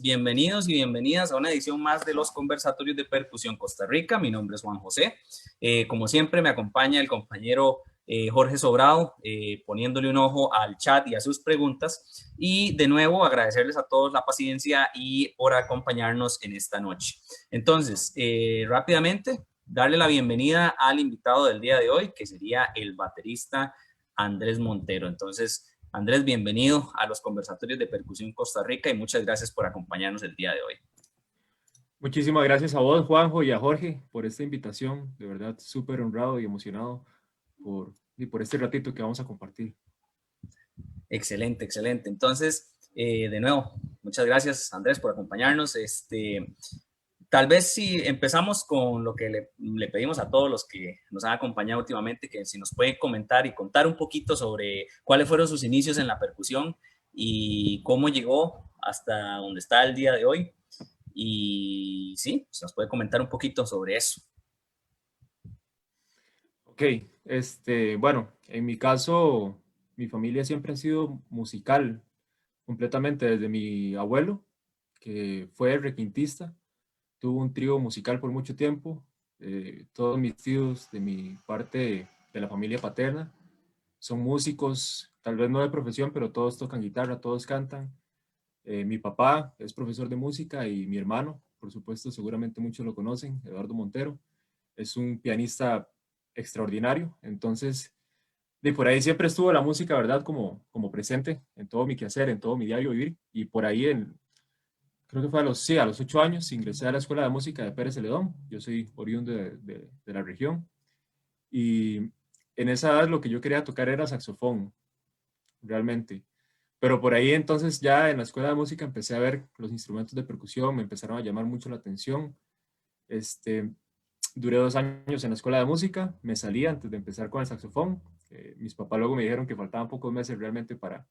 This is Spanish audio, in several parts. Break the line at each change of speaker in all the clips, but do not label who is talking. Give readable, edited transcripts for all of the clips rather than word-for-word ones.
bienvenidos y bienvenidas a una edición más de los Conversatorios de Percusión Costa Rica. Mi nombre es Juan José. Como siempre me acompaña el compañero Jorge Sobrado, poniéndole un ojo al chat y a sus preguntas. Y de nuevo agradecerles a todos la paciencia y por acompañarnos en esta noche. Entonces, rápidamente, darle la bienvenida al invitado del día de hoy, que sería el baterista Andrés Montero. Entonces, Andrés, bienvenido a los Conversatorios de Percusión Costa Rica y muchas gracias por acompañarnos el día de hoy.
Muchísimas gracias a vos, Juanjo, y a Jorge por esta invitación. De verdad, súper honrado y emocionado por este ratito que vamos a compartir.
Excelente, excelente. Entonces, de nuevo, muchas gracias, Andrés, por acompañarnos. Tal vez si empezamos con lo que le pedimos a todos los que nos han acompañado últimamente, que si nos puede comentar y contar un poquito sobre cuáles fueron sus inicios en la percusión y cómo llegó hasta donde está el día de hoy. Y sí, se nos puede comentar un poquito sobre eso.
Ok, bueno, en mi caso, mi familia siempre ha sido musical, completamente desde mi abuelo, que fue requintista, tuvo un trío musical por mucho tiempo. Todos mis tíos de mi parte de la familia paterna son músicos, tal vez no de profesión, pero todos tocan guitarra, todos cantan. Mi papá es profesor de música y mi hermano, por supuesto, seguramente muchos lo conocen, Eduardo Montero, es un pianista extraordinario. Entonces, de por ahí siempre estuvo la música, ¿verdad? Como presente en todo mi quehacer, en todo mi diario vivir. Y por ahí, creo que fue a los 8 años, ingresé a la Escuela de Música de Pérez Celedón. Yo soy oriundo de la región. Y en esa edad lo que yo quería tocar era saxofón, realmente. Pero por ahí entonces ya en la escuela de música empecé a ver los instrumentos de percusión, me empezaron a llamar mucho la atención. Este, Duré 2 años en la escuela de música, me salí antes de empezar con el saxofón. Mis papás luego me dijeron que faltaban pocos meses realmente para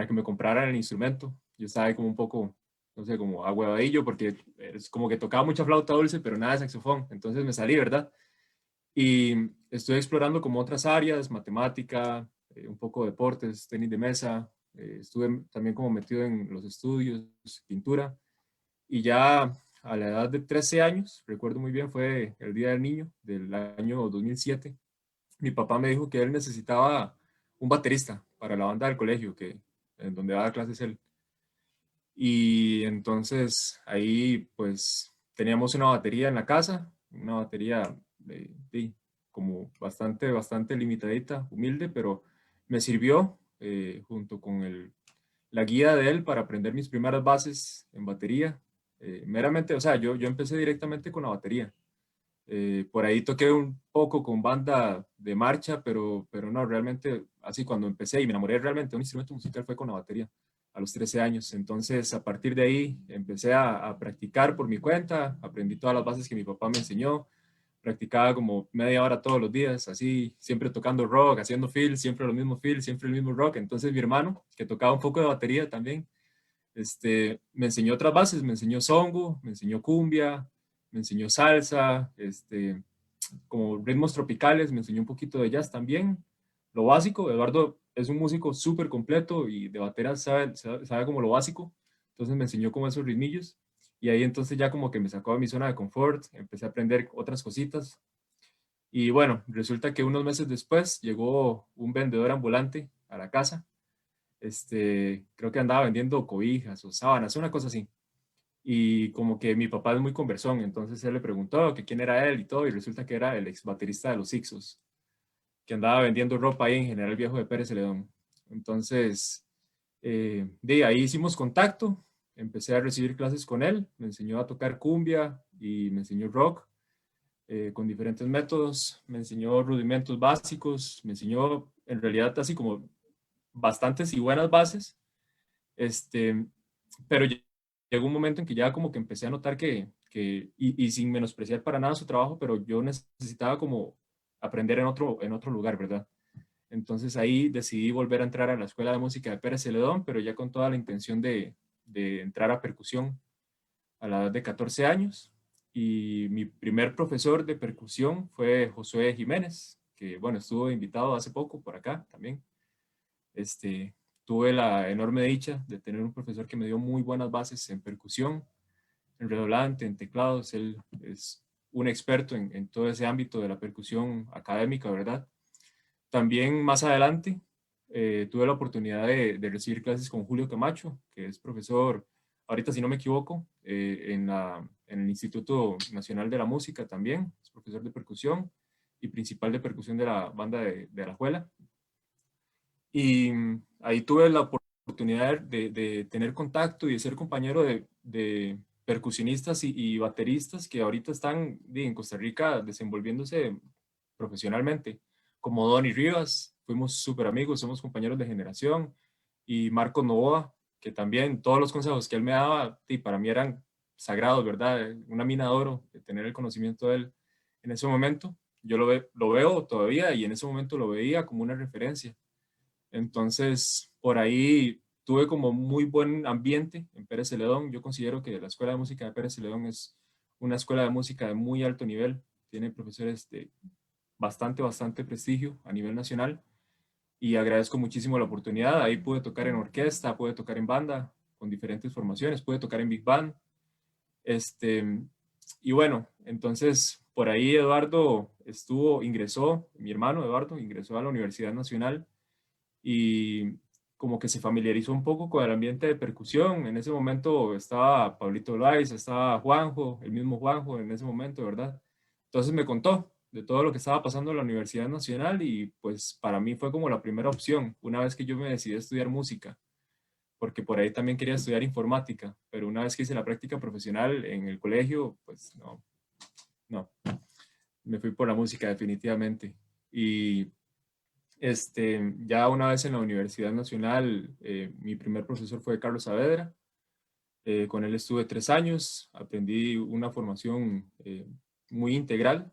que me compraran el instrumento. Yo estaba ahí como un poco, no sé, como ahuevadillo porque es como que tocaba mucha flauta dulce, pero nada de saxofón. Entonces me salí, ¿verdad? Y estoy explorando como otras áreas, matemática, un poco de deportes, tenis de mesa. Estuve también como metido en los estudios, pintura. Y ya a la edad de 13 años, recuerdo muy bien, fue el Día del Niño del año 2007. Mi papá me dijo que él necesitaba un baterista para la banda del colegio, en donde daba clases él. Y entonces ahí pues teníamos una batería en la casa, una batería como bastante limitadita, humilde, pero me sirvió junto con la guía de él para aprender mis primeras bases en batería. Meramente, o sea, yo empecé directamente con la batería. Por ahí toqué un poco con banda de marcha, pero no, realmente así cuando empecé y me enamoré realmente de un instrumento musical fue con la batería a los 13 años. Entonces, a partir de ahí empecé a practicar por mi cuenta, aprendí todas las bases que mi papá me enseñó, practicaba como media hora todos los días, así, siempre tocando rock, haciendo fills, siempre los mismos fills, siempre el mismo rock. Entonces, mi hermano, que tocaba un poco de batería también, me enseñó otras bases, me enseñó songo, me enseñó cumbia, me enseñó salsa, como ritmos tropicales, me enseñó un poquito de jazz también. Lo básico, Eduardo es un músico súper completo y de batería sabe como lo básico, entonces me enseñó como esos ritmillos y ahí entonces ya como que me sacó de mi zona de confort, empecé a aprender otras cositas y bueno, resulta que unos meses después llegó un vendedor ambulante a la casa, creo que andaba vendiendo cobijas o sábanas, una cosa así. Y como que mi papá es muy conversón, entonces él le preguntó que quién era él y todo, y resulta que era el ex baterista de los Ixos, que andaba vendiendo ropa ahí en General Viejo de Pérez Celedón. Entonces, de ahí hicimos contacto, empecé a recibir clases con él, me enseñó a tocar cumbia y me enseñó rock con diferentes métodos, me enseñó rudimentos básicos, me enseñó en realidad así como bastantes y buenas bases, este, pero llegó un momento en que ya como que empecé a notar y sin menospreciar para nada su trabajo, pero yo necesitaba como aprender en otro lugar, ¿verdad? Entonces ahí decidí volver a entrar a la Escuela de Música de Pérez Celedón, pero ya con toda la intención de entrar a percusión a la edad de 14 años. Y mi primer profesor de percusión fue Josué Jiménez, que bueno, estuvo invitado hace poco por acá también. Este, tuve la enorme dicha de tener un profesor que me dio muy buenas bases en percusión, en redoblante, en teclados. Él es un experto en todo ese ámbito de la percusión académica, ¿verdad? También más adelante tuve la oportunidad de recibir clases con Julio Camacho, que es profesor, ahorita si no me equivoco, en el Instituto Nacional de la Música también, es profesor de percusión y principal de percusión de la banda de Alajuela. Y ahí tuve la oportunidad de tener contacto y de ser compañero de percusionistas y bateristas que ahorita están en Costa Rica desenvolviéndose profesionalmente, como Donny Rivas, fuimos súper amigos, somos compañeros de generación, y Marco Novoa, que también todos los consejos que él me daba, y para mí eran sagrados, ¿verdad? Una mina de oro, de tener el conocimiento de él en ese momento. Yo lo veo todavía y en ese momento lo veía como una referencia. Entonces, por ahí tuve como muy buen ambiente en Pérez Celedón. Yo considero que la Escuela de Música de Pérez Celedón es una escuela de música de muy alto nivel. Tiene profesores de bastante prestigio a nivel nacional y agradezco muchísimo la oportunidad. Ahí pude tocar en orquesta, pude tocar en banda con diferentes formaciones, pude tocar en Big Band. Este, y bueno, entonces por ahí Eduardo ingresó, mi hermano Eduardo ingresó a la Universidad Nacional y como que se familiarizó un poco con el ambiente de percusión. En ese momento estaba Pablito Loaiza, estaba Juanjo, el mismo Juanjo en ese momento, ¿verdad? Entonces me contó de todo lo que estaba pasando en la Universidad Nacional y pues para mí fue como la primera opción, una vez que yo me decidí a estudiar música, porque por ahí también quería estudiar informática, pero una vez que hice la práctica profesional en el colegio, pues no, me fui por la música definitivamente. Y ya una vez en la Universidad Nacional, mi primer profesor fue Carlos Saavedra. Con él estuve 3 años, aprendí una formación muy integral,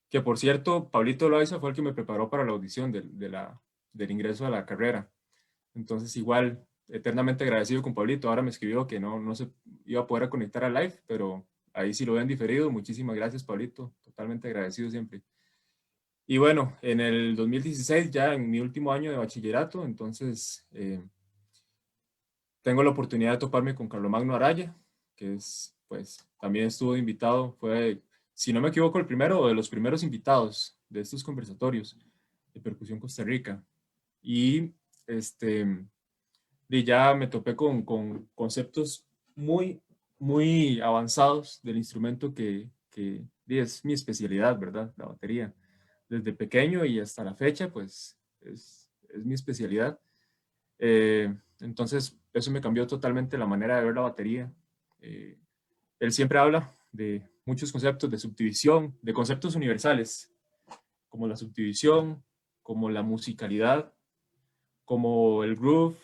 que por cierto, Pablito Loaiza fue el que me preparó para la audición del ingreso a la carrera. Entonces igual, eternamente agradecido con Pablito. Ahora me escribió que no se iba a poder conectar a live, pero ahí sí lo ven diferido. Muchísimas gracias, Pablito. Totalmente agradecido siempre. Y bueno, en el 2016, ya en mi último año de bachillerato, entonces tengo la oportunidad de toparme con Carlomagno Araya, que pues, también estuvo invitado, fue, si no me equivoco, el primero o de los primeros invitados de estos conversatorios de Percusión Costa Rica. Y ya me topé con conceptos muy avanzados del instrumento que es mi especialidad, ¿verdad? La batería. Desde pequeño y hasta la fecha, pues es mi especialidad. Entonces, eso me cambió totalmente la manera de ver la batería. Él siempre habla de muchos conceptos de subdivisión, de conceptos universales, como la subdivisión, como la musicalidad, como el groove.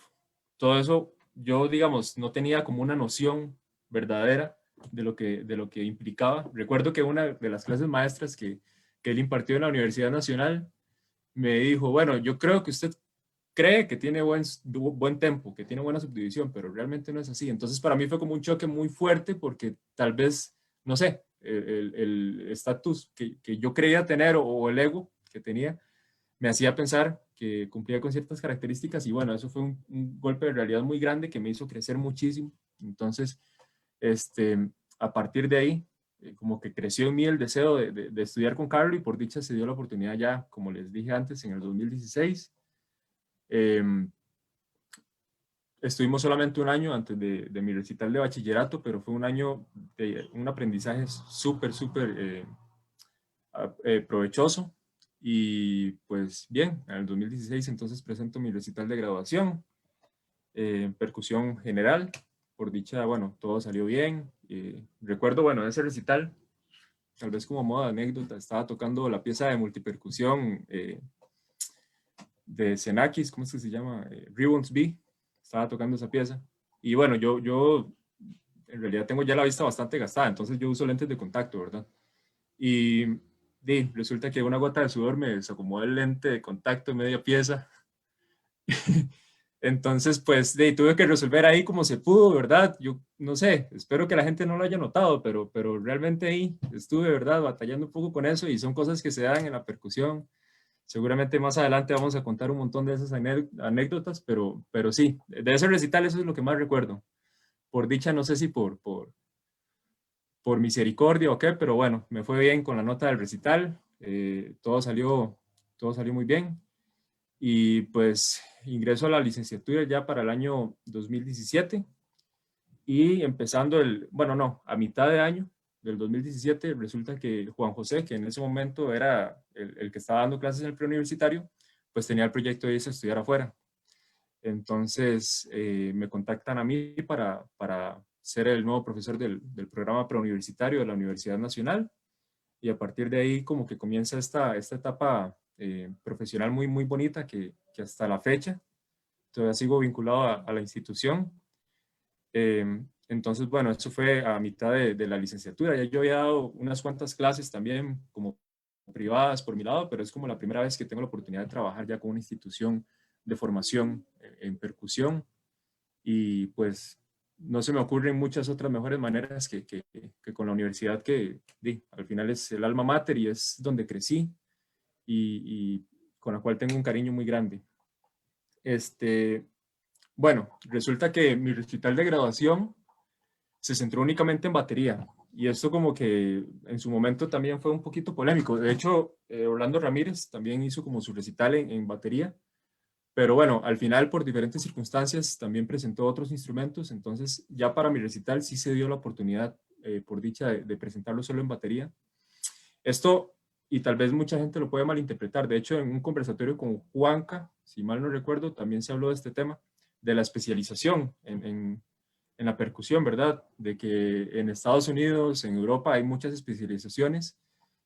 Todo eso, yo, digamos, no tenía como una noción verdadera de lo que implicaba. Recuerdo que una de las clases maestras que él impartió en la Universidad Nacional me dijo, bueno, yo creo que usted cree que tiene buen tempo, que tiene buena subdivisión, pero realmente no es así. Entonces para mí fue como un choque muy fuerte porque tal vez, no sé, el estatus que yo creía tener o el ego que tenía me hacía pensar que cumplía con ciertas características y bueno, eso fue un golpe de realidad muy grande que me hizo crecer muchísimo. Entonces, a partir de ahí, como que creció en mí el deseo de estudiar con Carlos y por dicha se dio la oportunidad ya, como les dije antes, en el 2016. Estuvimos solamente un año antes de mi recital de bachillerato, pero fue un año de un aprendizaje súper provechoso. Y pues bien, en el 2016 entonces presento mi recital de graduación, percusión general. Por dicha, bueno, todo salió bien. Recuerdo, bueno, ese recital, tal vez como modo de anécdota, estaba tocando la pieza de multipercusión de Xenakis, ¿cómo es que se llama? Ribbons B. Estaba tocando esa pieza. Y bueno, yo en realidad tengo ya la vista bastante gastada, entonces yo uso lentes de contacto, ¿verdad? Y resulta que una gota de sudor me desacomodó el lente de contacto en media pieza. Entonces, pues tuve que resolver ahí como se pudo, ¿verdad? Yo no sé, espero que la gente no lo haya notado, pero realmente ahí estuve, ¿verdad? Batallando un poco con eso y son cosas que se dan en la percusión. seguramente más adelante vamos a contar un montón de esas anécdotas, pero sí, de ese recital eso es lo que más recuerdo. Por dicha, no sé si por misericordia o qué, pero bueno, me fue bien con la nota del recital, todo salió muy bien. Y pues ingreso a la licenciatura ya para el año 2017 y empezando bueno, no, a mitad de año del 2017 resulta que Juan José, que en ese momento era el que estaba dando clases en el preuniversitario, pues tenía el proyecto de irse a estudiar afuera. Entonces me contactan a mí para ser el nuevo profesor del programa preuniversitario de la Universidad Nacional y a partir de ahí como que comienza esta etapa profesional muy, muy bonita que hasta la fecha todavía sigo vinculado a la institución. Entonces, bueno, eso fue a mitad de la licenciatura. Ya yo había dado unas cuantas clases también como privadas por mi lado, pero es como la primera vez que tengo la oportunidad de trabajar ya con una institución de formación en percusión y pues no se me ocurren muchas otras mejores maneras que con la universidad que al final es el alma mater y es donde crecí y con la cual tengo un cariño muy grande. Bueno, resulta que mi recital de graduación se centró únicamente en batería y esto como que en su momento también fue un poquito polémico. De hecho, Orlando Ramírez también hizo como su recital en batería, pero bueno, al final por diferentes circunstancias también presentó otros instrumentos, entonces ya para mi recital sí se dio la oportunidad, por dicha, de presentarlo solo en batería. Esto, y tal vez mucha gente lo puede malinterpretar, de hecho en un conversatorio con Juanca, si mal no recuerdo, también se habló de este tema, de la especialización en la percusión, ¿verdad? De que en Estados Unidos, en Europa hay muchas especializaciones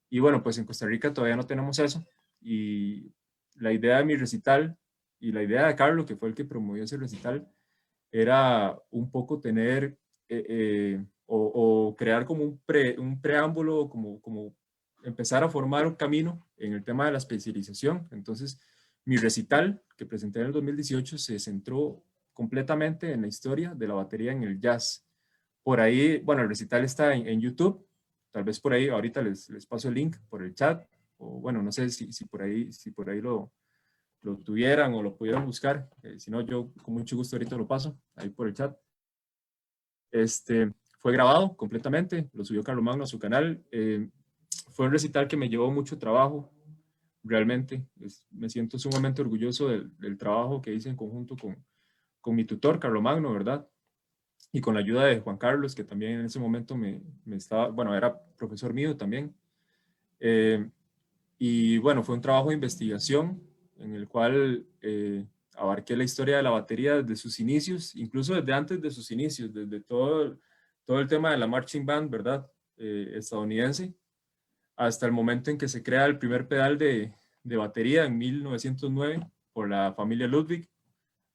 y bueno, pues en Costa Rica todavía no tenemos eso y la idea de mi recital y la idea de Carlos, que fue el que promovió ese recital, era un poco tener o crear como un preámbulo, como empezar a formar un camino en el tema de la especialización. Entonces, mi recital que presenté en el 2018 se centró completamente en la historia de la batería en el jazz. Por ahí, bueno, el recital está en YouTube, tal vez por ahí, ahorita les paso el link por el chat, o bueno, no sé si por ahí lo tuvieran o lo pudieran buscar. Si no, yo con mucho gusto ahorita lo paso ahí por el chat. Fue grabado completamente, lo subió Carlos Magno a su canal. Fue un recital que me llevó mucho trabajo, realmente. Me siento sumamente orgulloso del trabajo que hice en conjunto con mi tutor, Carlos Magno, ¿verdad? Y con la ayuda de Juan Carlos, que también en ese momento me estaba, bueno, era profesor mío también. Y bueno, fue un trabajo de investigación en el cual abarqué la historia de la batería desde sus inicios, incluso desde antes de sus inicios, desde todo el tema de la marching band, ¿verdad? Estadounidense, hasta el momento en que se crea el primer pedal de batería en 1909 por la familia Ludwig.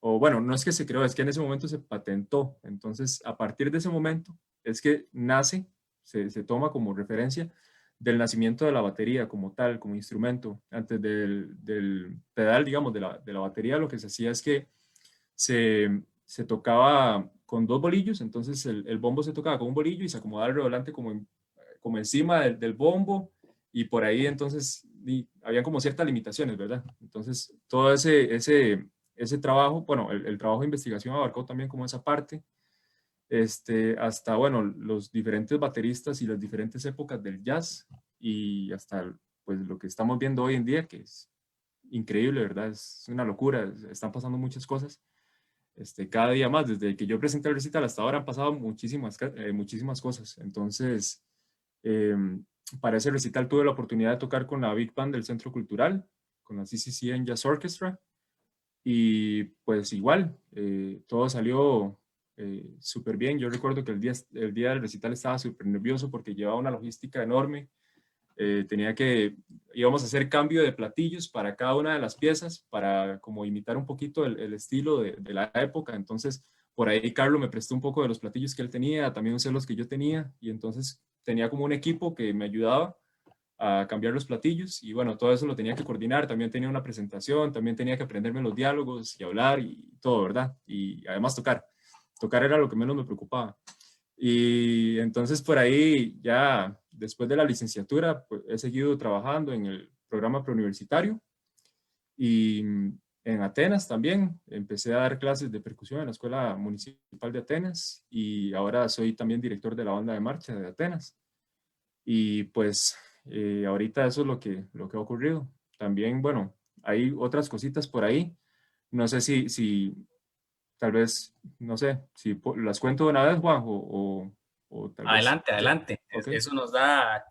O bueno, no es que se creó, es que en ese momento se patentó. Entonces, a partir de ese momento es que nace, se toma como referencia del nacimiento de la batería como tal, como instrumento. Antes del pedal, digamos, de la batería, lo que se hacía es que se tocaba con dos bolillos, entonces el bombo se tocaba con un bolillo y se acomodaba el redoblante como encima del bombo y por ahí entonces habían como ciertas limitaciones, ¿verdad? Entonces todo ese trabajo, bueno, el trabajo de investigación abarcó también como esa parte, hasta, bueno, los diferentes bateristas y las diferentes épocas del jazz y hasta, pues, lo que estamos viendo hoy en día, que es increíble, ¿verdad? Es una locura, están pasando muchas cosas. Cada día más, desde que yo presenté el recital hasta ahora han pasado muchísimas cosas. Entonces, eh, para ese recital tuve la oportunidad de tocar con la Big Band del Centro Cultural, con la CCCN Jazz Orchestra, y pues igual, todo salió súper bien. Yo recuerdo que el día del recital estaba súper nervioso porque llevaba una logística enorme. Íbamos a hacer cambio de platillos para cada una de las piezas para como imitar un poquito el estilo de la época. Entonces, por ahí Carlos me prestó un poco de los platillos que él tenía, también usé los que yo tenía y entonces tenía como un equipo que me ayudaba a cambiar los platillos y bueno, todo eso lo tenía que coordinar, también tenía una presentación, también tenía que aprenderme los diálogos y hablar y todo, ¿verdad? Y además tocar era lo que menos me preocupaba. Y entonces por ahí ya después de la licenciatura pues, he seguido trabajando en el programa preuniversitario Y en Atenas también empecé a dar clases de percusión en la Escuela Municipal de Atenas y ahora soy también director de la banda de marcha de Atenas. Y pues ahorita eso es lo que ha ocurrido. También, bueno, hay otras cositas por ahí. No sé si tal vez, no sé, si las cuento de una vez, Juanjo, o tal vez,
Adelante,
no sé.
adelante.
Ok.
Eso nos da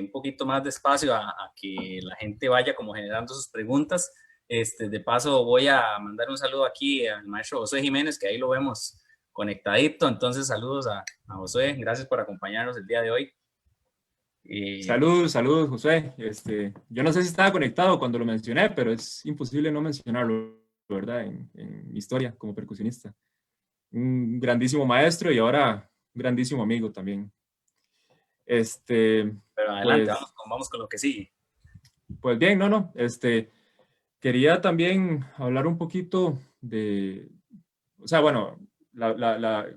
un poquito más de espacio a que la gente vaya como generando sus preguntas. De paso, voy a mandar un saludo aquí al maestro José Jiménez, que ahí lo vemos conectadito. Entonces, saludos a José. Gracias por acompañarnos el día de hoy.
Saludos, saludos, José. Yo no sé si estaba conectado cuando lo mencioné, pero es imposible no mencionarlo, ¿verdad? En mi historia como percusionista. Un grandísimo maestro y ahora un grandísimo amigo también. Este,
Pero adelante,
pues,
vamos con lo que sigue.
pues bien, no. Quería también hablar un poquito de, o sea, bueno,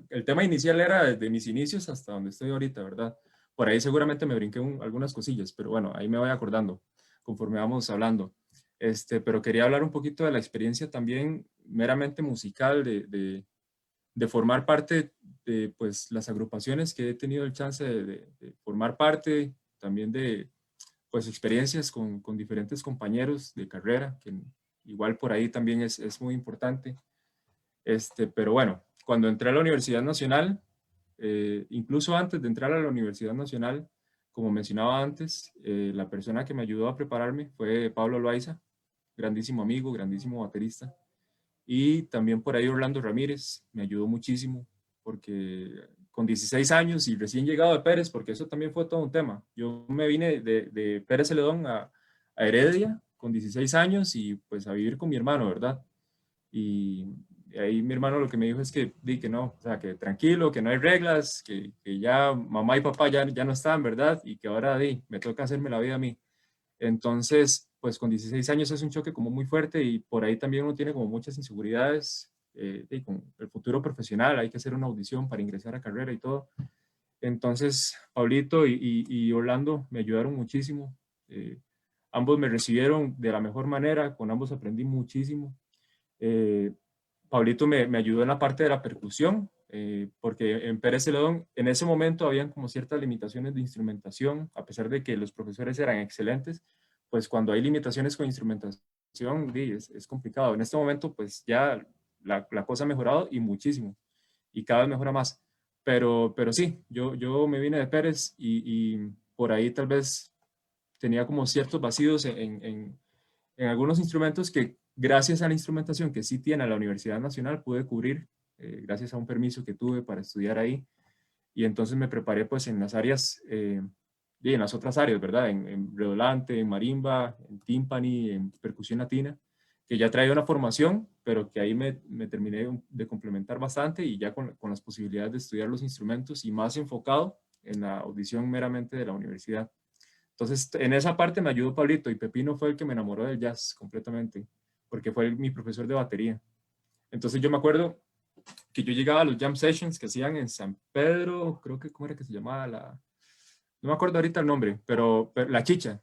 el tema inicial era desde mis inicios hasta donde estoy ahorita, ¿verdad? Por ahí seguramente me brinqué algunas cosillas, pero bueno, ahí me voy acordando conforme vamos hablando. Pero quería hablar un poquito de la experiencia también meramente musical, de formar parte de pues, las agrupaciones que he tenido el chance de formar parte, también de pues, experiencias con diferentes compañeros de carrera, que igual por ahí también es muy importante. Pero bueno, cuando entré a la Universidad Nacional, incluso antes de entrar a la Universidad Nacional, como mencionaba antes, la persona que me ayudó a prepararme fue Pablo Loaiza, grandísimo amigo, grandísimo baterista. Y también por ahí Orlando Ramírez me ayudó muchísimo, porque con 16 años y recién llegado de Pérez, porque eso también fue todo un tema. Yo me vine de Pérez Celedón a Heredia con 16 años y pues a vivir con mi hermano, ¿verdad? Y ahí mi hermano lo que me dijo es que di que no, o sea, que tranquilo, que no hay reglas, que ya mamá y papá ya no están, ¿verdad? Y que ahora di, me toca hacerme la vida a mí. Entonces, pues con 16 años es un choque como muy fuerte y por ahí también uno tiene como muchas inseguridades y con el futuro profesional, hay que hacer una audición para ingresar a carrera y todo. Entonces, Pablito y Orlando me ayudaron muchísimo. Ambos me recibieron de la mejor manera, con ambos aprendí muchísimo. Eh, Pablito me ayudó en la parte de la percusión, porque en Pérez Celedón en ese momento habían como ciertas limitaciones de instrumentación, a pesar de que los profesores eran excelentes, pues cuando hay limitaciones con instrumentación es complicado. En este momento pues ya la cosa ha mejorado y muchísimo, y cada vez mejora más. Pero sí, yo me vine de Pérez y por ahí tal vez tenía como ciertos vacíos en algunos instrumentos que gracias a la instrumentación que sí tiene la Universidad Nacional pude cubrir, gracias a un permiso que tuve para estudiar ahí. Y entonces me preparé pues en las áreas, y en las otras áreas, ¿verdad? En redolante, en marimba, en timpani, en percusión latina, que ya traía una formación, pero que ahí me terminé de complementar bastante y ya con las posibilidades de estudiar los instrumentos y más enfocado en la audición meramente de la universidad. Entonces, en esa parte me ayudó Pablito y Pepino fue el que me enamoró del jazz completamente, porque fue mi profesor de batería. Entonces, yo me acuerdo que yo llegaba a los jam sessions que hacían en San Pedro, creo que, ¿cómo era que se llamaba? No me acuerdo ahorita el nombre, pero la chicha.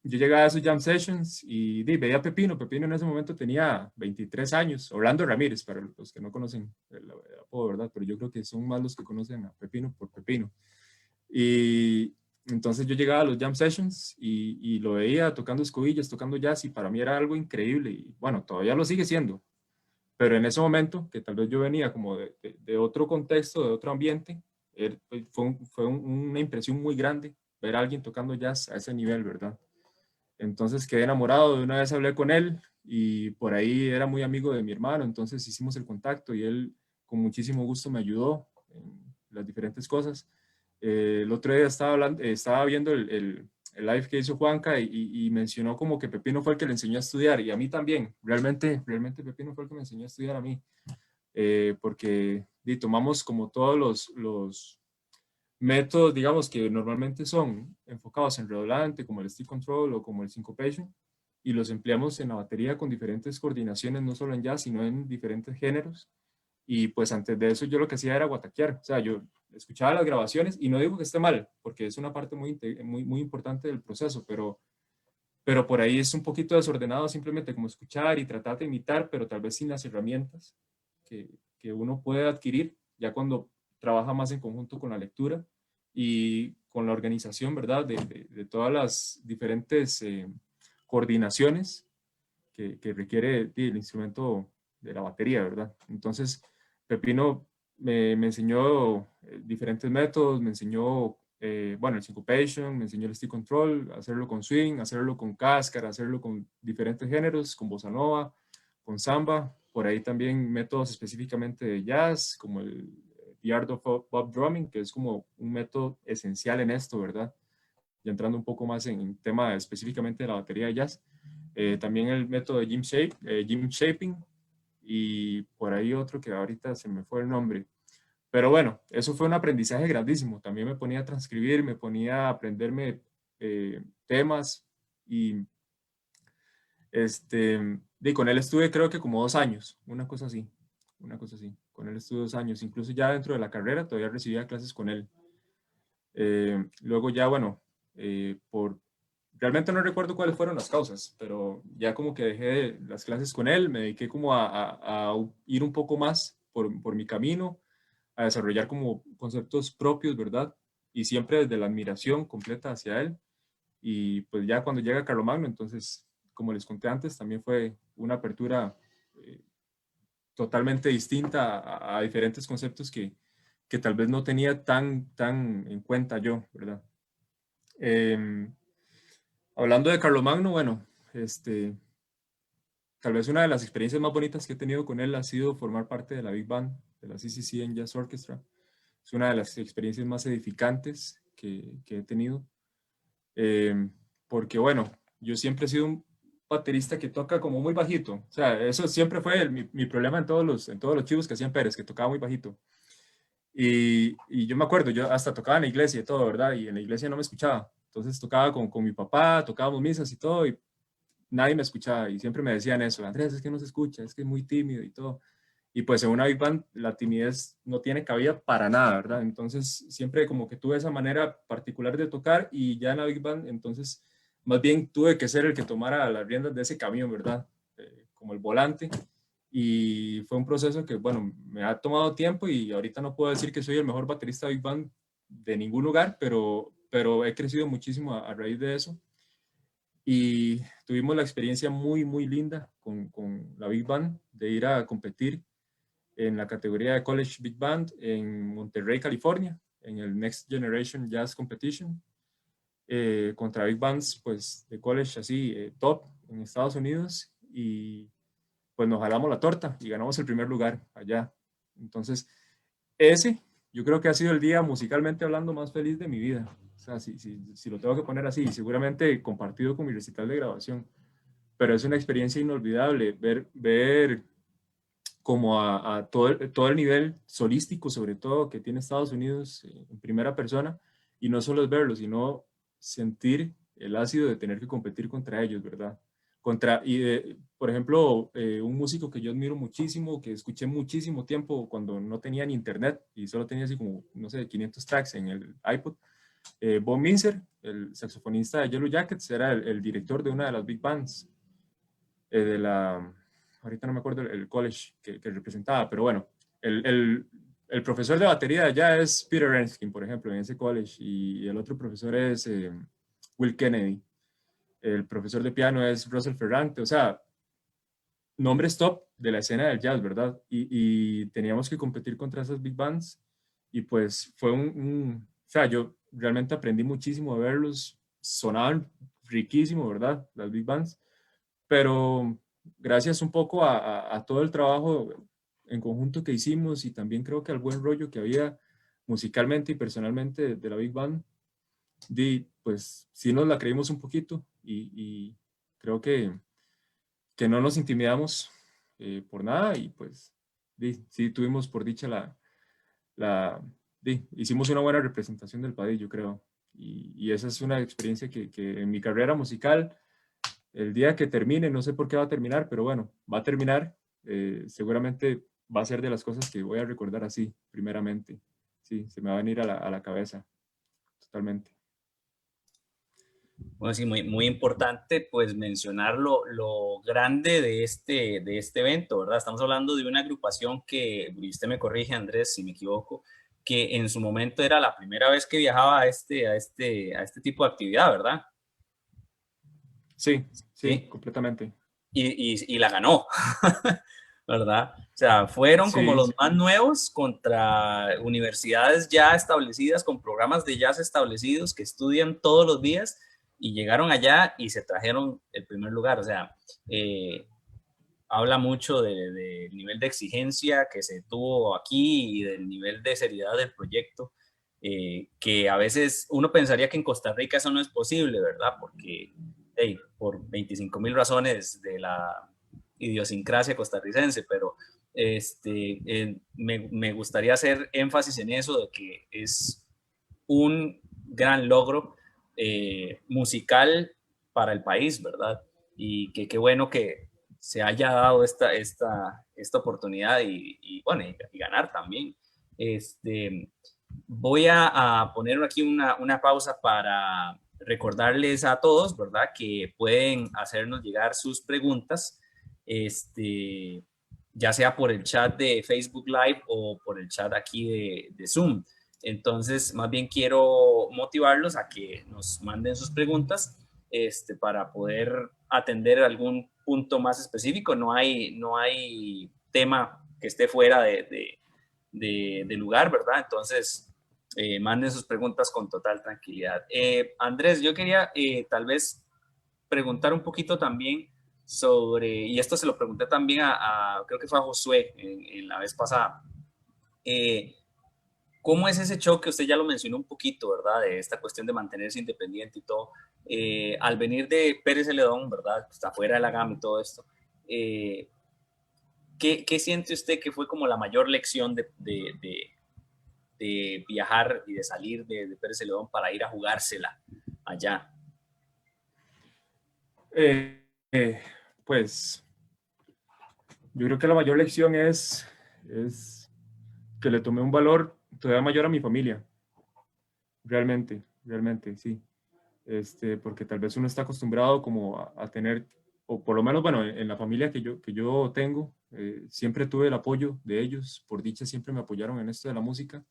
Yo llegaba a esos jam sessions y veía a Pepino. Pepino en ese momento tenía 23 años. Orlando Ramírez, para los que no conocen el apodo, ¿verdad? Pero yo creo que son más los que conocen a Pepino por Pepino. Y entonces yo llegaba a los jam sessions y lo veía tocando escobillas, tocando jazz y para mí era algo increíble y bueno, todavía lo sigue siendo, pero en ese momento que tal vez yo venía como de otro contexto, de otro ambiente, una impresión muy grande ver a alguien tocando jazz a ese nivel, ¿verdad? Entonces quedé enamorado, de una vez hablé con él y por ahí era muy amigo de mi hermano, entonces hicimos el contacto y él con muchísimo gusto me ayudó en las diferentes cosas. El otro día estaba viendo el live que hizo Juanca y mencionó como que Pepino fue el que le enseñó a estudiar y a mí también, realmente Pepino fue el que me enseñó a estudiar a mí, porque tomamos como todos los métodos, digamos, que normalmente son enfocados en redolante, como el stick control o como el syncopation, y los empleamos en la batería con diferentes coordinaciones, no solo en jazz, sino en diferentes géneros. Y pues antes de eso yo lo que hacía era guataquear, o sea, yo escuchaba las grabaciones y no digo que esté mal, porque es una parte muy importante del proceso, pero por ahí es un poquito desordenado, simplemente como escuchar y tratar de imitar, pero tal vez sin las herramientas que uno puede adquirir ya cuando trabaja más en conjunto con la lectura y con la organización, ¿verdad? De todas las diferentes coordinaciones que requiere el instrumento de la batería, ¿verdad? Entonces, Pepino me enseñó diferentes métodos, me enseñó, bueno, el syncopation, me enseñó el stick control, hacerlo con swing, hacerlo con cáscara, hacerlo con diferentes géneros, con bossa nova, con samba, por ahí también métodos específicamente de jazz, como el The Art of Bob Drumming, que es como un método esencial en esto, ¿verdad? Ya entrando un poco más en tema específicamente de la batería de jazz. También el método de Jim Shaping, y por ahí otro que ahorita se me fue el nombre. Pero bueno, eso fue un aprendizaje grandísimo. También me ponía a transcribir, me ponía a aprenderme temas y y con él estuve creo que como 2 años, una cosa así, una cosa así. Con él estuve 2 años, incluso ya dentro de la carrera todavía recibía clases con él. Luego ya, bueno, realmente no recuerdo cuáles fueron las causas, pero ya como que dejé las clases con él, me dediqué como a ir un poco más por mi camino, a desarrollar como conceptos propios, ¿verdad? Y siempre desde la admiración completa hacia él. Y pues ya cuando llega Carlomagno, entonces, como les conté antes, también fue una apertura eh, totalmente distinta a diferentes conceptos que tal vez no tenía tan en cuenta yo, ¿verdad? Eh, Hablando de Carlomagno, bueno, tal vez una de las experiencias más bonitas que he tenido con él ha sido formar parte de la Big Band, de la CCC en Jazz Orchestra. Es una de las experiencias más edificantes que he tenido, eh, porque bueno, yo siempre he sido un baterista que toca como muy bajito. O sea, eso siempre fue mi problema en todos los chivos que hacían Pérez, que tocaba muy bajito. Y yo me acuerdo, yo hasta tocaba en la iglesia y todo, ¿verdad? Y en la iglesia no me escuchaba. Entonces tocaba con mi papá, tocábamos misas y todo, y nadie me escuchaba. Y siempre me decían eso, Andrés, es que no se escucha, es que es muy tímido y todo. Y pues en una Big Band la timidez no tiene cabida para nada, ¿verdad? Entonces siempre como que tuve esa manera particular de tocar y ya en la Big Band, entonces más bien tuve que ser el que tomara las riendas de ese camión, ¿verdad? Como el volante. Y fue un proceso que, bueno, me ha tomado tiempo y ahorita no puedo decir que soy el mejor baterista de Big Band de ningún lugar, pero he crecido muchísimo a raíz de eso. Y tuvimos la experiencia muy, muy linda con la Big Band de ir a competir en la categoría de College Big Band en Monterrey, California, en el Next Generation Jazz Competition, contra Big Bands pues, de college así, top en Estados Unidos, y pues nos jalamos la torta y ganamos el primer lugar allá. Entonces, ese yo creo que ha sido el día musicalmente hablando más feliz de mi vida. O sea, si lo tengo que poner así, seguramente compartido con mi recital de grabación, pero es una experiencia inolvidable ver como a todo el nivel solístico, sobre todo, que tiene Estados Unidos en primera persona, y no solo es verlo, sino sentir el ácido de tener que competir contra ellos, ¿verdad? Por ejemplo, un músico que yo admiro muchísimo, que escuché muchísimo tiempo cuando no tenía ni internet y solo tenía así como, no sé, 500 tracks en el iPod, Bob Minzer, el saxofonista de Yellow Jackets, era el director de una de las big bands de la, ahorita no me acuerdo el college que representaba, pero bueno, el profesor de batería allá es Peter Erskine, por ejemplo, en ese college, y el otro profesor es Will Kennedy. El profesor de piano es Russell Ferrante, o sea, nombres top de la escena del jazz, ¿verdad? Y teníamos que competir contra esas big bands, y pues fue o sea, yo realmente aprendí muchísimo a verlos, sonaban riquísimo, ¿verdad? Las big bands, pero gracias un poco a todo el trabajo en conjunto que hicimos, y también creo que al buen rollo que había musicalmente y personalmente de la Big Band, pues sí nos la creímos un poquito, y creo que no nos intimidamos por nada, y pues sí tuvimos por dicha hicimos una buena representación del país, yo creo. Y esa es una experiencia que en mi carrera musical, el día que termine, no sé por qué va a terminar, pero bueno, va a terminar. Seguramente va a ser de las cosas que voy a recordar así, primeramente. Sí, se me va a venir a la cabeza, totalmente.
Bueno, sí, muy importante pues mencionar lo grande de este evento, ¿verdad? Estamos hablando de una agrupación que, y usted me corrige, Andrés, si me equivoco, que en su momento era la primera vez que viajaba a este tipo de actividad, ¿verdad?
Sí, sí,
Sí,
completamente.
y la ganó, ¿verdad? O sea, fueron como
Sí,
los más nuevos contra universidades ya establecidas, con programas de jazz establecidos que estudian todos los días y llegaron allá y se trajeron el primer lugar. O sea, eh, habla mucho del nivel de exigencia que se tuvo aquí y del nivel de seriedad del proyecto, que a veces uno pensaría que en Costa Rica eso no es posible, ¿verdad? Porque hey, por 25.000 razones de la idiosincrasia costarricense, pero me gustaría hacer énfasis en eso de que es un gran logro musical para el país, ¿verdad? Y que qué bueno que se haya dado esta oportunidad bueno, y ganar también. Este, voy a poner aquí una pausa para recordarles a todos, ¿verdad? Que pueden hacernos llegar sus preguntas, este, ya sea por el chat de Facebook Live o por el chat aquí de Zoom. Entonces, más bien quiero motivarlos a que nos manden sus preguntas para poder atender algún punto más específico. No hay tema que esté fuera de lugar, ¿verdad? Entonces, manden sus preguntas con total tranquilidad. Andrés, yo quería tal vez preguntar un poquito también sobre, y esto se lo pregunté también creo que fue a Josué en la vez pasada. Eh, ¿Cómo es ese choque? Usted ya lo mencionó un poquito, ¿verdad? De esta cuestión de mantenerse independiente y todo. Al venir de Pérez Celedón, ¿verdad? Está fuera de la gama y todo esto. Eh, ¿Qué siente usted que fue como la mayor lección de viajar y de salir de Pérez Celedón para ir a jugársela allá?
Eh, eh, pues yo creo que la mayor lección es que le tomé un valor todavía mayor a mi familia, realmente, realmente, sí. Porque tal vez uno está acostumbrado como a tener, o por lo menos, bueno, en la familia que yo tengo, siempre tuve el apoyo de ellos, por dicha siempre me apoyaron en esto de la música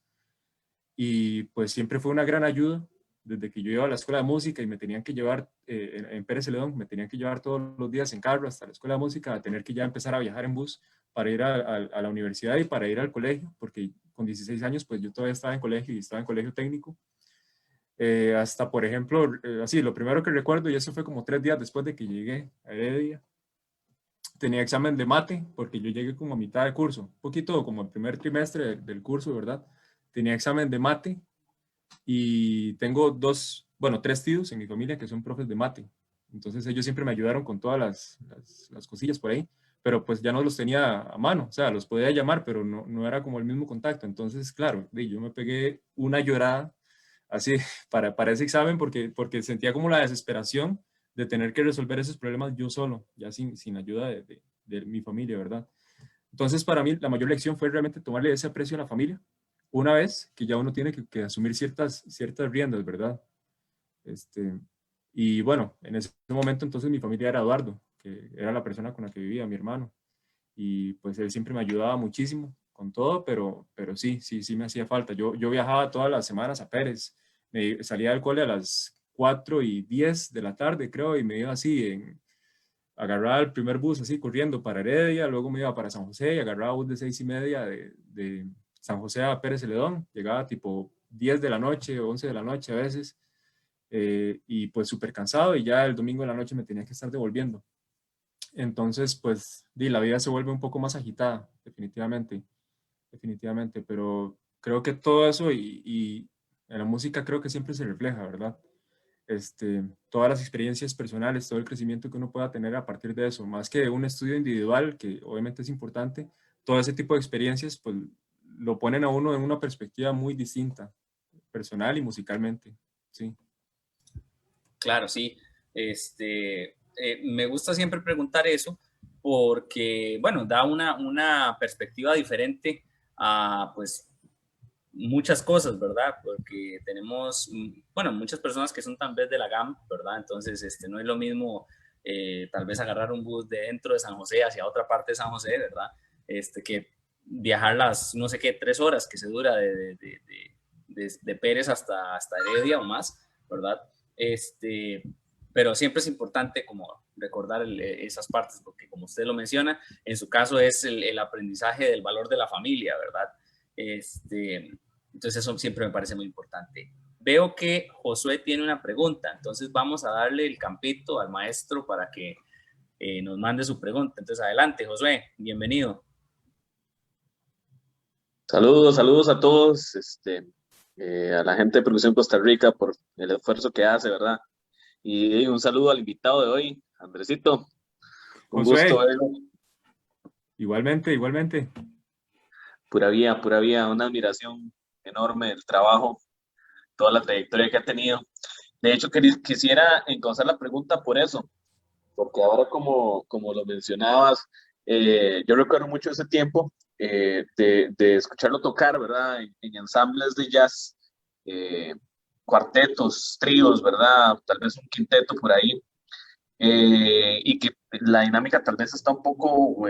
y pues siempre fue una gran ayuda desde que yo iba a la escuela de música y me tenían que llevar, en Pérez Celedón, me tenían que llevar todos los días en carro hasta la escuela de música, a tener que ya empezar a viajar en bus para ir a la universidad y para ir al colegio, porque con 16 años pues yo todavía estaba en colegio y estaba en colegio técnico. Hasta, por ejemplo, así, lo primero que recuerdo, y eso fue como 3 días después de que llegué a Heredia, tenía examen de mate, porque yo llegué como a mitad de curso, un poquito como el primer trimestre del curso, ¿verdad? Tenía examen de mate y tengo bueno, 3 tíos en mi familia que son profes de mate. Entonces ellos siempre me ayudaron con todas las cosillas por ahí, pero pues ya no los tenía a mano, o sea, los podía llamar, pero no era como el mismo contacto. Entonces, claro, yo me pegué una llorada así para ese examen porque sentía como la desesperación de tener que resolver esos problemas yo solo, ya sin ayuda de mi familia, ¿verdad? Entonces, para mí, la mayor lección fue realmente tomarle ese aprecio a la familia, una vez que ya uno tiene que asumir ciertas riendas, ¿verdad? Este, y bueno, en ese momento entonces mi familia era Eduardo, que era la persona con la que vivía, mi hermano, y pues él siempre me ayudaba muchísimo con todo, pero sí me hacía falta. Yo viajaba todas las semanas a Pérez, salía del cole a las 4:10 de la tarde, creo, y me iba así, agarraba el primer bus así corriendo para Heredia, luego me iba para San José y agarraba bus de 6:30 de San José a Pérez Celedón, llegaba tipo 10 de la noche, 11 de la noche a veces, y pues súper cansado y ya el domingo de la noche me tenía que estar devolviendo. Entonces, pues, la vida se vuelve un poco más agitada, definitivamente, definitivamente, pero creo que todo eso y en la música creo que siempre se refleja, ¿verdad? Todas las experiencias personales, todo el crecimiento que uno pueda tener a partir de eso, más que un estudio individual, que obviamente es importante, todo ese tipo de experiencias, pues, lo ponen a uno en una perspectiva muy distinta, personal y musicalmente, sí.
Claro, sí. Me gusta siempre preguntar eso porque, bueno, da una perspectiva diferente a, pues, muchas cosas, ¿verdad? Porque tenemos, bueno, muchas personas que son tal vez de la GAM, ¿verdad? Entonces, no es lo mismo tal vez agarrar un bus de dentro de San José hacia otra parte de San José, ¿verdad? Que viajar las, no sé qué, 3 horas que se dura de Pérez hasta Heredia o más, ¿verdad? Pero siempre es importante como recordar esas partes, porque como usted lo menciona, en su caso es el aprendizaje del valor de la familia, ¿verdad? Entonces eso siempre me parece muy importante. Veo que Josué tiene una pregunta, entonces vamos a darle el campito al maestro para que nos mande su pregunta. Entonces adelante, Josué, bienvenido.
Saludos, saludos a todos, a la gente de Producción Costa Rica por el esfuerzo que hace, ¿verdad? Y un saludo al invitado de hoy, Andresito. Un gusto
Josué,
verlo.
igualmente, igualmente.
Pura vida, una admiración enorme del trabajo, toda la trayectoria que ha tenido. De hecho, quisiera encauzar la pregunta por eso, porque ahora como lo mencionabas, yo recuerdo mucho ese tiempo de escucharlo tocar, ¿verdad? En ensambles de jazz, eh, cuartetos, tríos, ¿verdad? Tal vez un quinteto por ahí, y que la dinámica tal vez está un poco, o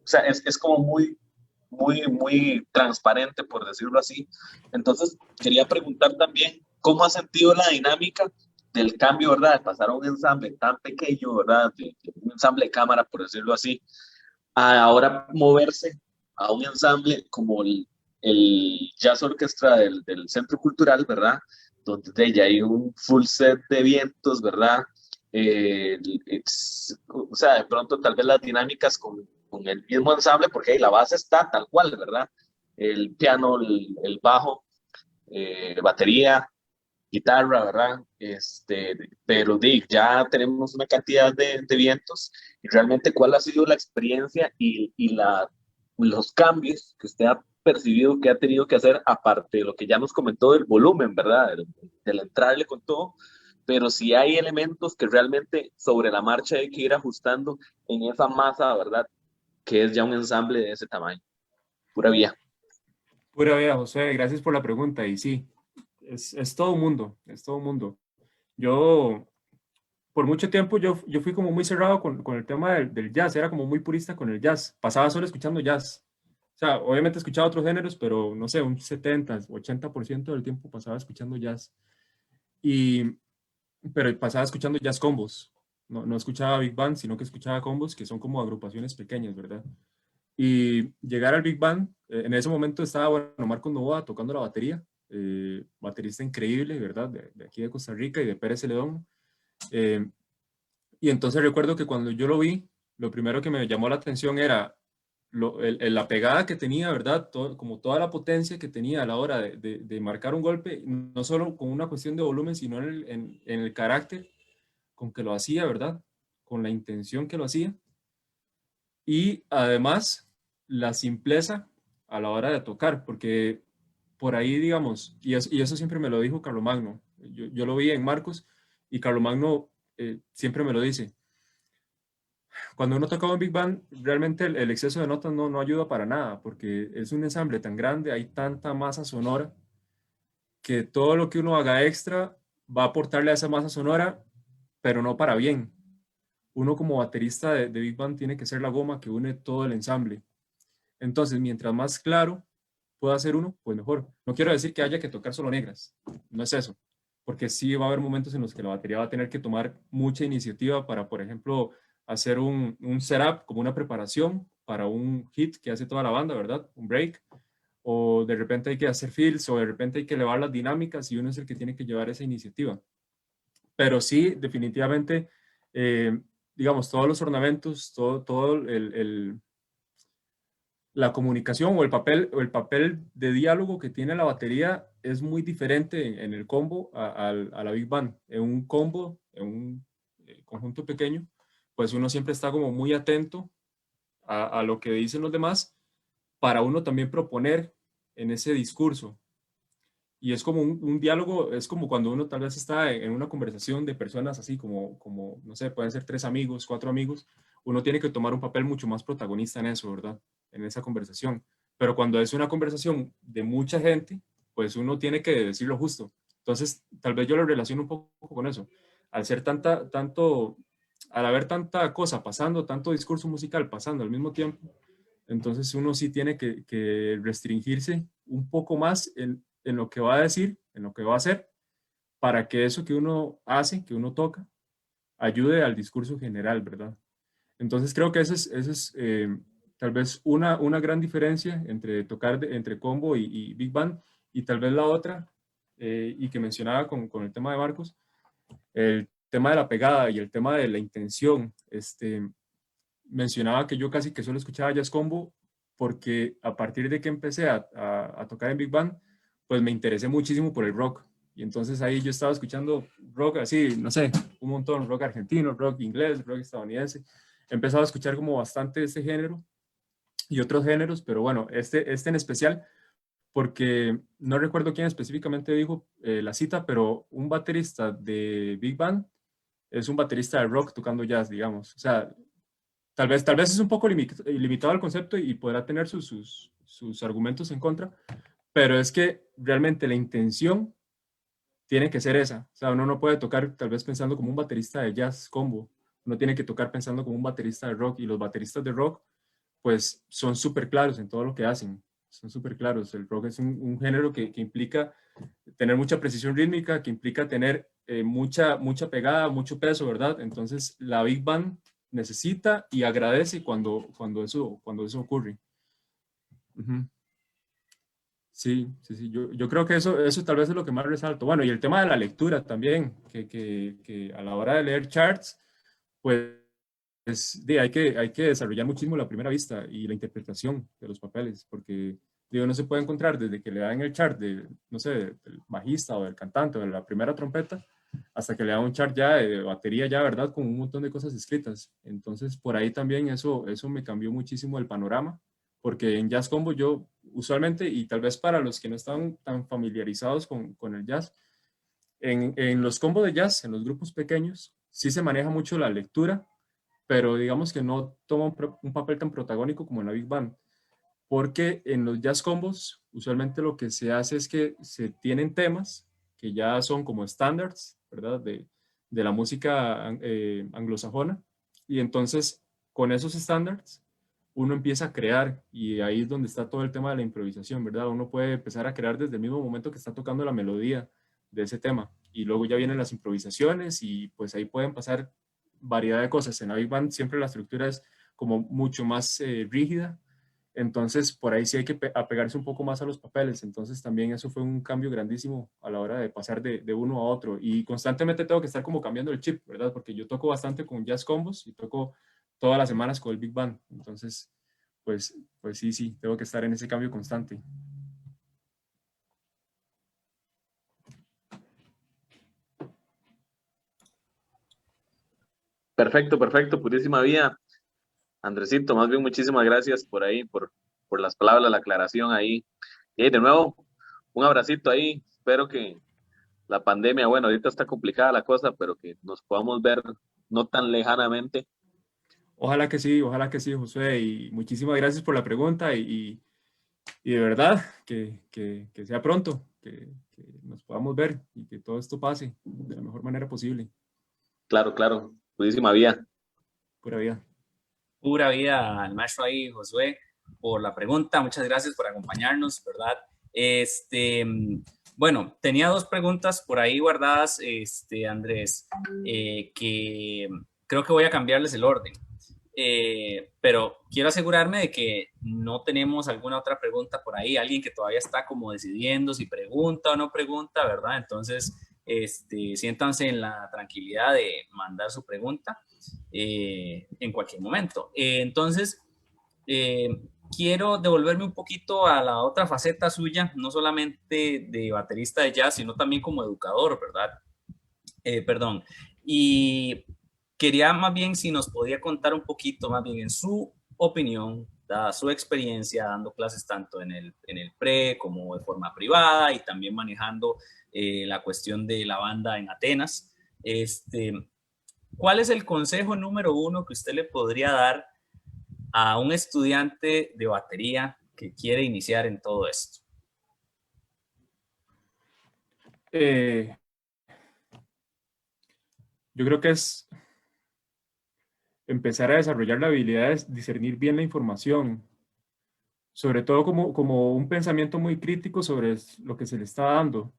sea, es como muy transparente, por decirlo así. Entonces, quería preguntar también, ¿cómo ha sentido la dinámica del cambio, ¿verdad? De pasar a un ensamble tan pequeño, ¿verdad? De un ensamble de cámara, por decirlo así, a ahora moverse a un ensamble como el Jazz Orchestra del Centro Cultural, ¿verdad? Donde ya hay un full set de vientos, ¿verdad? O sea, de pronto tal vez las dinámicas con el mismo ensamble, porque ahí la base está tal cual, ¿verdad? El piano, el bajo, batería, guitarra, ¿verdad? Pero ya tenemos una cantidad de vientos y realmente cuál ha sido la experiencia y los cambios que usted ha percibido que ha tenido que hacer, aparte de lo que ya nos comentó del volumen, ¿verdad? Del entrarle con todo, pero si hay elementos que realmente sobre la marcha hay que ir ajustando en esa masa, ¿verdad? Que es ya un ensamble de ese tamaño. Pura vía.
Pura vida, Josué, gracias por la pregunta. Y sí, es todo un mundo, es todo un mundo. Yo, por mucho tiempo, yo fui como muy cerrado con el tema del jazz, era como muy purista con el jazz, pasaba solo escuchando jazz. O sea, obviamente escuchaba otros géneros, pero no sé, un 70, 80% del tiempo pasaba escuchando jazz. Y, pero pasaba escuchando jazz combos. No, no escuchaba Big Band, sino que escuchaba combos, que son como agrupaciones pequeñas, ¿verdad? Y llegar al Big Band, en ese momento estaba, bueno, Marcos Novoa tocando la batería, baterista increíble, ¿verdad? De aquí de Costa Rica y de Pérez Celedón. Eh, y entonces recuerdo que cuando yo lo vi, lo primero que me llamó la atención era la pegada que tenía, ¿verdad? Como toda la potencia que tenía a la hora de marcar un golpe, no solo con una cuestión de volumen, sino en el carácter con que lo hacía, ¿verdad? Con la intención que lo hacía. Y además, la simpleza a la hora de tocar, porque por ahí, digamos, y eso siempre me lo dijo Carlomagno, yo lo vi en Marcos, y Carlomagno siempre me lo dice, cuando uno toca un Big Band, realmente el exceso de notas no ayuda para nada, porque es un ensamble tan grande, hay tanta masa sonora, que todo lo que uno haga extra va a aportarle a esa masa sonora, pero no para bien. Uno como baterista de Big Band tiene que ser la goma que une todo el ensamble. Entonces, mientras más claro pueda ser uno, pues mejor. No quiero decir que haya que tocar solo negras, no es eso, porque sí va a haber momentos en los que la batería va a tener que tomar mucha iniciativa para, por ejemplo, hacer un setup como una preparación para un hit que hace toda la banda, ¿verdad? Un break. O de repente hay que hacer fills, o de repente hay que elevar las dinámicas y uno es el que tiene que llevar esa iniciativa. Pero sí, definitivamente, eh, digamos, todos los ornamentos, todo la comunicación o el papel de diálogo que tiene la batería es muy diferente en el combo a la Big Band. En un combo, en un conjunto pequeño, pues uno siempre está como muy atento a lo que dicen los demás para uno también proponer en ese discurso. Y es como un diálogo, es como cuando uno tal vez está en una conversación de personas así como, no sé, pueden ser 3 amigos, 4 amigos, uno tiene que tomar un papel mucho más protagonista en eso, ¿verdad? En esa conversación. pero cuando es una conversación de mucha gente, pues uno tiene que decir lo justo. Entonces, tal vez yo lo relaciono un poco con eso. Al ser al haber tanta cosa pasando, tanto discurso musical pasando al mismo tiempo, entonces uno sí tiene que restringirse un poco más en lo que va a decir, en lo que va a hacer, para que eso que uno hace, que uno toca, ayude al discurso general, ¿verdad? Entonces creo que esa es tal vez una gran diferencia entre tocar entre combo y big band, y tal vez la otra, y que mencionaba con el tema de Marcos, el tema de la pegada y el tema de la intención. Mencionaba que yo casi que solo escuchaba jazz combo porque a partir de que empecé a tocar en big band, pues me interesé muchísimo por el rock. Y entonces ahí yo estaba escuchando rock así, no sé, un montón, rock argentino, rock inglés, rock estadounidense. He empezado a escuchar como bastante este género y otros géneros, pero bueno, este en especial, porque no recuerdo quién específicamente dijo la cita, pero un baterista de big band es un baterista de rock tocando jazz, digamos. O sea, tal vez es un poco limitado el concepto y podrá tener sus argumentos en contra, pero es que realmente la intención tiene que ser esa. O sea, uno no puede tocar tal vez pensando como un baterista de jazz combo, uno tiene que tocar pensando como un baterista de rock, y los bateristas de rock pues son súper claros en todo lo que hacen, son súper claros. El rock es un género que implica tener mucha precisión rítmica, que implica tener mucha pegada, mucho peso, ¿verdad? Entonces la big band necesita y agradece cuando eso ocurre. Ujú. Sí, sí, sí. Yo creo que eso tal vez es lo que más resalto. Bueno, y el tema de la lectura también, que a la hora de leer charts, pues hay que desarrollar muchísimo la primera vista y la interpretación de los papeles, porque digo, no se puede encontrar desde que le dan el chart de, no sé, del bajista o del cantante o de la primera trompeta, hasta que le dan un chart ya de batería ya, ¿verdad? Con un montón de cosas escritas. Entonces, por ahí también eso me cambió muchísimo el panorama, porque en Jazz Combo yo usualmente, y tal vez para los que no están tan familiarizados con el jazz, en los combos de jazz, en los grupos pequeños, sí se maneja mucho la lectura, pero digamos que no toma un papel tan protagónico como en la Big Band, porque en los jazz combos usualmente lo que se hace es que se tienen temas que ya son como estándares, ¿verdad? De la música anglosajona, y entonces con esos estándares uno empieza a crear, y ahí es donde está todo el tema de la improvisación, ¿verdad? Uno puede empezar a crear desde el mismo momento que está tocando la melodía de ese tema, y luego ya vienen las improvisaciones y pues ahí pueden pasar variedad de cosas. En la Big Band siempre la estructura es como mucho más rígida, entonces por ahí sí hay que apegarse un poco más a los papeles. Entonces también eso fue un cambio grandísimo a la hora de pasar de uno a otro, y constantemente tengo que estar como cambiando el chip, ¿verdad? Porque yo toco bastante con jazz combos y toco todas las semanas con el Big Band, entonces pues sí, tengo que estar en ese cambio constante.
Perfecto, perfecto, purísima vía. Andresito, más bien muchísimas gracias por ahí, por las palabras, la aclaración ahí. Y de nuevo, un abracito ahí. Espero que la pandemia, bueno, ahorita está complicada la cosa, pero que nos podamos ver no tan lejanamente.
Ojalá que sí, Josué, y muchísimas gracias por la pregunta, y de verdad que sea pronto, que nos podamos ver y que todo esto pase de la mejor manera posible.
Claro, claro, purísima vía.
Pura vida.
Pura vida al maestro ahí, Josué, por la pregunta. Muchas gracias por acompañarnos, ¿verdad? Este, bueno, tenía dos preguntas por ahí guardadas, Andrés, que creo que voy a cambiarles el orden. Pero quiero asegurarme de que no tenemos alguna otra pregunta por ahí, alguien que todavía está como decidiendo si pregunta o no pregunta, ¿verdad? Entonces, siéntanse en la tranquilidad de mandar su pregunta en cualquier momento. Entonces, eh, quiero devolverme un poquito a la otra faceta suya, no solamente de baterista de jazz, sino también como educador, ¿verdad? Perdón. Y quería más bien si nos podía contar un poquito, más bien en su opinión, dada su experiencia dando clases tanto en el pre como de forma privada y también manejando la cuestión de la banda en Atenas. ¿Cuál es el consejo número uno que usted le podría dar a un estudiante de batería que quiere iniciar en todo esto?
Yo creo que es empezar a desarrollar la habilidad de discernir bien la información, sobre todo como un pensamiento muy crítico sobre lo que se le está dando.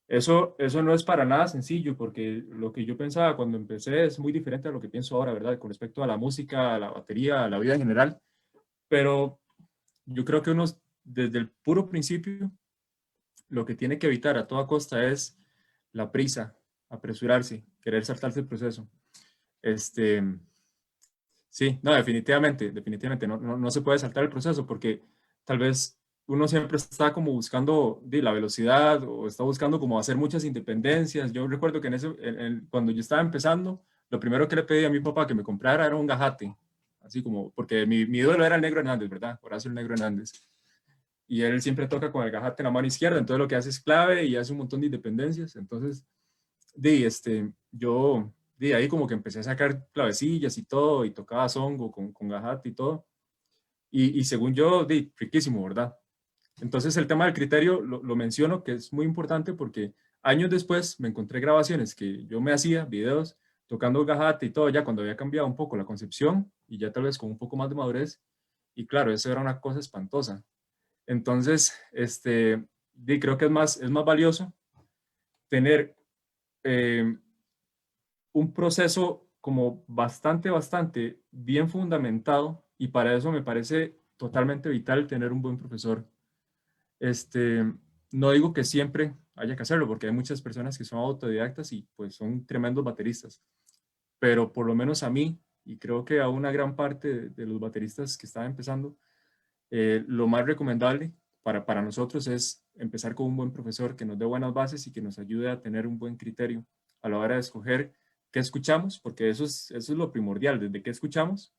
Eso no es para nada sencillo, porque lo que yo pensaba cuando empecé es muy diferente a lo que pienso ahora, ¿verdad? Con respecto a la música, a la batería, a la vida en general. Pero yo creo que uno, desde el puro principio, lo que tiene que evitar a toda costa es la prisa, apresurarse, querer saltarse el proceso. Este, sí, no, definitivamente, no se puede saltar el proceso porque tal vez uno siempre está como buscando la velocidad o está buscando como hacer muchas independencias. Yo recuerdo que cuando yo estaba empezando, lo primero que le pedí a mi papá que me comprara era un gajate, así como, porque mi ídolo era el Negro Hernández, ¿verdad? Horacio el Negro Hernández. Y él siempre toca con el gajate en la mano izquierda, entonces lo que hace es clave y hace un montón de independencias. Entonces, yo ahí como que empecé a sacar clavecillas y todo, y tocaba songo con gajate y todo. Y según yo, riquísimo, ¿verdad? Entonces el tema del criterio lo menciono, que es muy importante porque años después me encontré grabaciones que yo me hacía, videos, tocando gajate y todo, ya cuando había cambiado un poco la concepción y ya tal vez con un poco más de madurez. Y claro, eso era una cosa espantosa. Entonces, creo que es más valioso tener eh, un proceso como bastante bien fundamentado, y para eso me parece totalmente vital tener un buen profesor. Este, no digo que siempre haya que hacerlo, porque hay muchas personas que son autodidactas y pues son tremendos bateristas, pero por lo menos a mí, y creo que a una gran parte de los bateristas que están empezando, lo más recomendable para nosotros es empezar con un buen profesor que nos dé buenas bases y que nos ayude a tener un buen criterio a la hora de escoger qué escuchamos, porque eso es lo primordial, desde qué escuchamos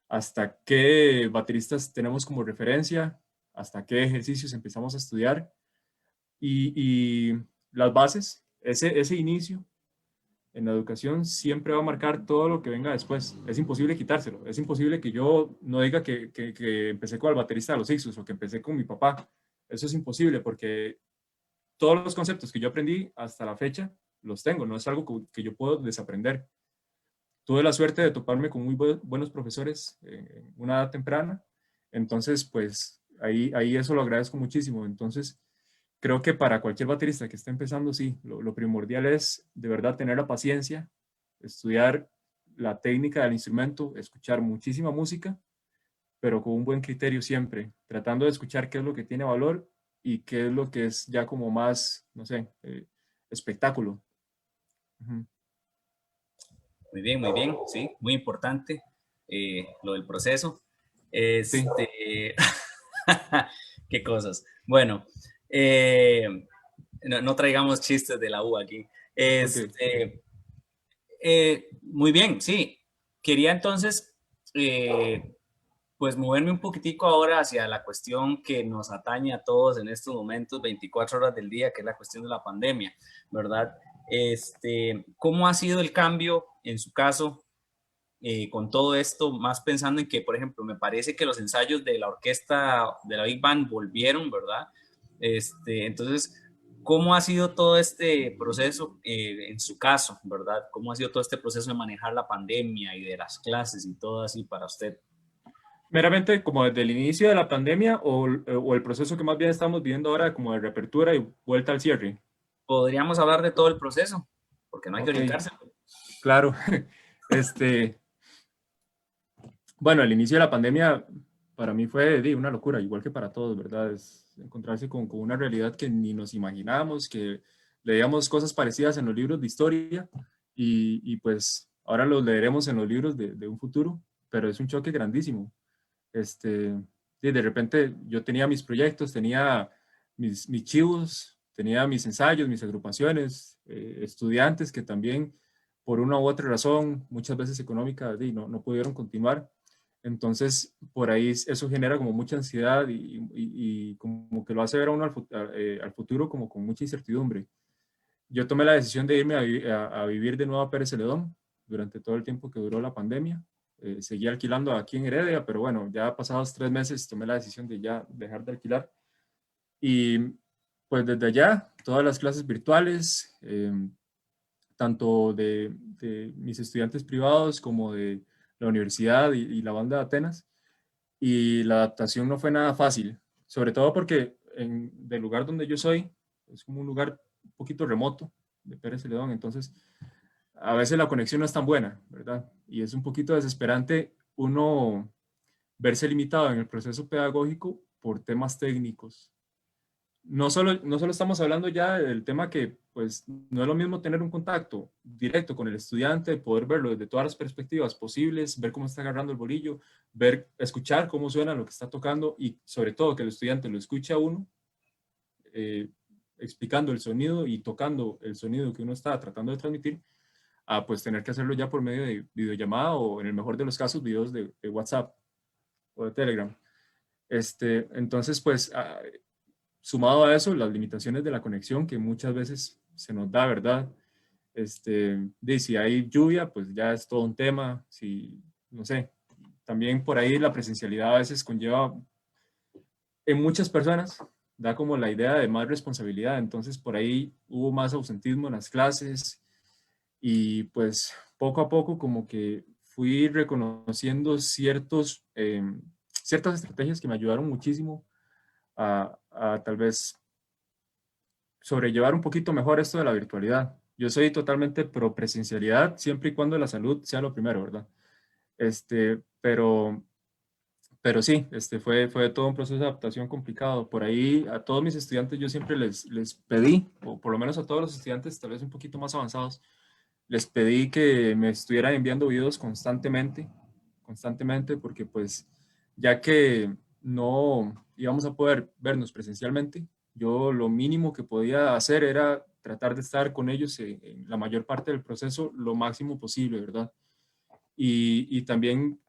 hasta qué bateristas tenemos como referencia, hasta qué ejercicios empezamos a estudiar y las bases, ese inicio en la educación siempre va a marcar todo lo que venga después. Es imposible quitárselo. Es imposible que yo no diga que empecé con el baterista de los Ixus o que empecé con mi papá. Eso es imposible porque todos los conceptos que yo aprendí hasta la fecha los tengo. No es algo que yo puedo desaprender. Tuve la suerte de toparme con muy buenos profesores en una edad temprana. Entonces, pues ahí eso lo agradezco muchísimo. Entonces, creo que para cualquier baterista que esté empezando, sí, lo primordial es de verdad tener la paciencia, estudiar la técnica del instrumento, escuchar muchísima música, pero con un buen criterio siempre, tratando de escuchar qué es lo que tiene valor y qué es lo que es ya como más, no sé, espectáculo. Ujú.
Muy bien, sí, muy importante lo del proceso.
Sí,
Qué cosas. Bueno, no traigamos chistes de la U aquí.
ok.
Muy bien, sí. Quería entonces, pues moverme un poquitico ahora hacia la cuestión que nos atañe a todos en estos momentos, 24 horas del día, que es la cuestión de la pandemia, ¿verdad? ¿Cómo ha sido el cambio en su caso con todo esto, más pensando en que, por ejemplo, me parece que los ensayos de la orquesta de la Big Band volvieron, ¿verdad? Entonces, ¿cómo ha sido todo este proceso en su caso, ¿verdad? ¿Cómo ha sido todo este proceso de manejar la pandemia y de las clases y todo así para usted?
Meramente como desde el inicio de la pandemia o el proceso que más bien estamos viviendo ahora como de reapertura y vuelta al cierre.
Podríamos hablar de todo el proceso, porque no hay que
Ok,
brincarse.
claro. Este, bueno, el inicio de la pandemia para mí fue una locura, igual que para todos, ¿verdad? Es encontrarse con una realidad que ni nos imaginábamos, que leíamos cosas parecidas en los libros de historia y pues ahora los leeremos en los libros de un futuro, pero es un choque grandísimo. De repente yo tenía mis proyectos, tenía mis chivos, tenía mis ensayos, mis agrupaciones, estudiantes que también por una u otra razón, muchas veces económica, no pudieron continuar. Entonces, por ahí eso genera como mucha ansiedad y como que lo hace ver a uno al futuro como con mucha incertidumbre. Yo tomé la decisión de irme a vivir de nuevo a Pérez Celedón durante todo el tiempo que duró la pandemia. seguí alquilando aquí en Heredia, pero bueno, ya pasados 3 meses tomé la decisión de ya dejar de alquilar. Y pues desde allá, todas las clases virtuales, tanto de mis estudiantes privados como de la universidad y la banda de Atenas. Y la adaptación no fue nada fácil, sobre todo porque del lugar donde yo soy, es como un lugar un poquito remoto de Pérez Celedón, entonces a veces la conexión no es tan buena, ¿verdad? Y es un poquito desesperante uno verse limitado en el proceso pedagógico por temas técnicos. No solo estamos hablando ya del tema que, pues, no es lo mismo tener un contacto directo con el estudiante, poder verlo desde todas las perspectivas posibles, ver cómo está agarrando el bolillo, escuchar cómo suena lo que está tocando y sobre todo que el estudiante lo escuche a uno, eh, explicando el sonido y tocando el sonido que uno está tratando de transmitir, a pues tener que hacerlo ya por medio de videollamada o en el mejor de los casos videos de WhatsApp o de Telegram. Entonces, pues, sumado a eso, las limitaciones de la conexión que muchas veces se nos da, ¿verdad? Si hay lluvia, pues ya es todo un tema. Si, no sé, también por ahí la presencialidad a veces conlleva, en muchas personas, da como la idea de más responsabilidad. Entonces, por ahí hubo más ausentismo en las clases y pues poco a poco como que fui reconociendo ciertas estrategias que me ayudaron muchísimo a tal vez sobrellevar un poquito mejor esto de la virtualidad. Yo soy totalmente pro presencialidad, siempre y cuando la salud sea lo primero, ¿verdad? Pero sí, fue todo un proceso de adaptación complicado. Por ahí a todos mis estudiantes yo siempre les pedí, o por lo menos a todos los estudiantes tal vez un poquito más avanzados, les pedí que me estuvieran enviando videos constantemente, porque pues ya que no íbamos a poder vernos presencialmente, yo lo mínimo que podía hacer era tratar de estar con ellos en la mayor parte del proceso lo máximo posible, ¿verdad? Y también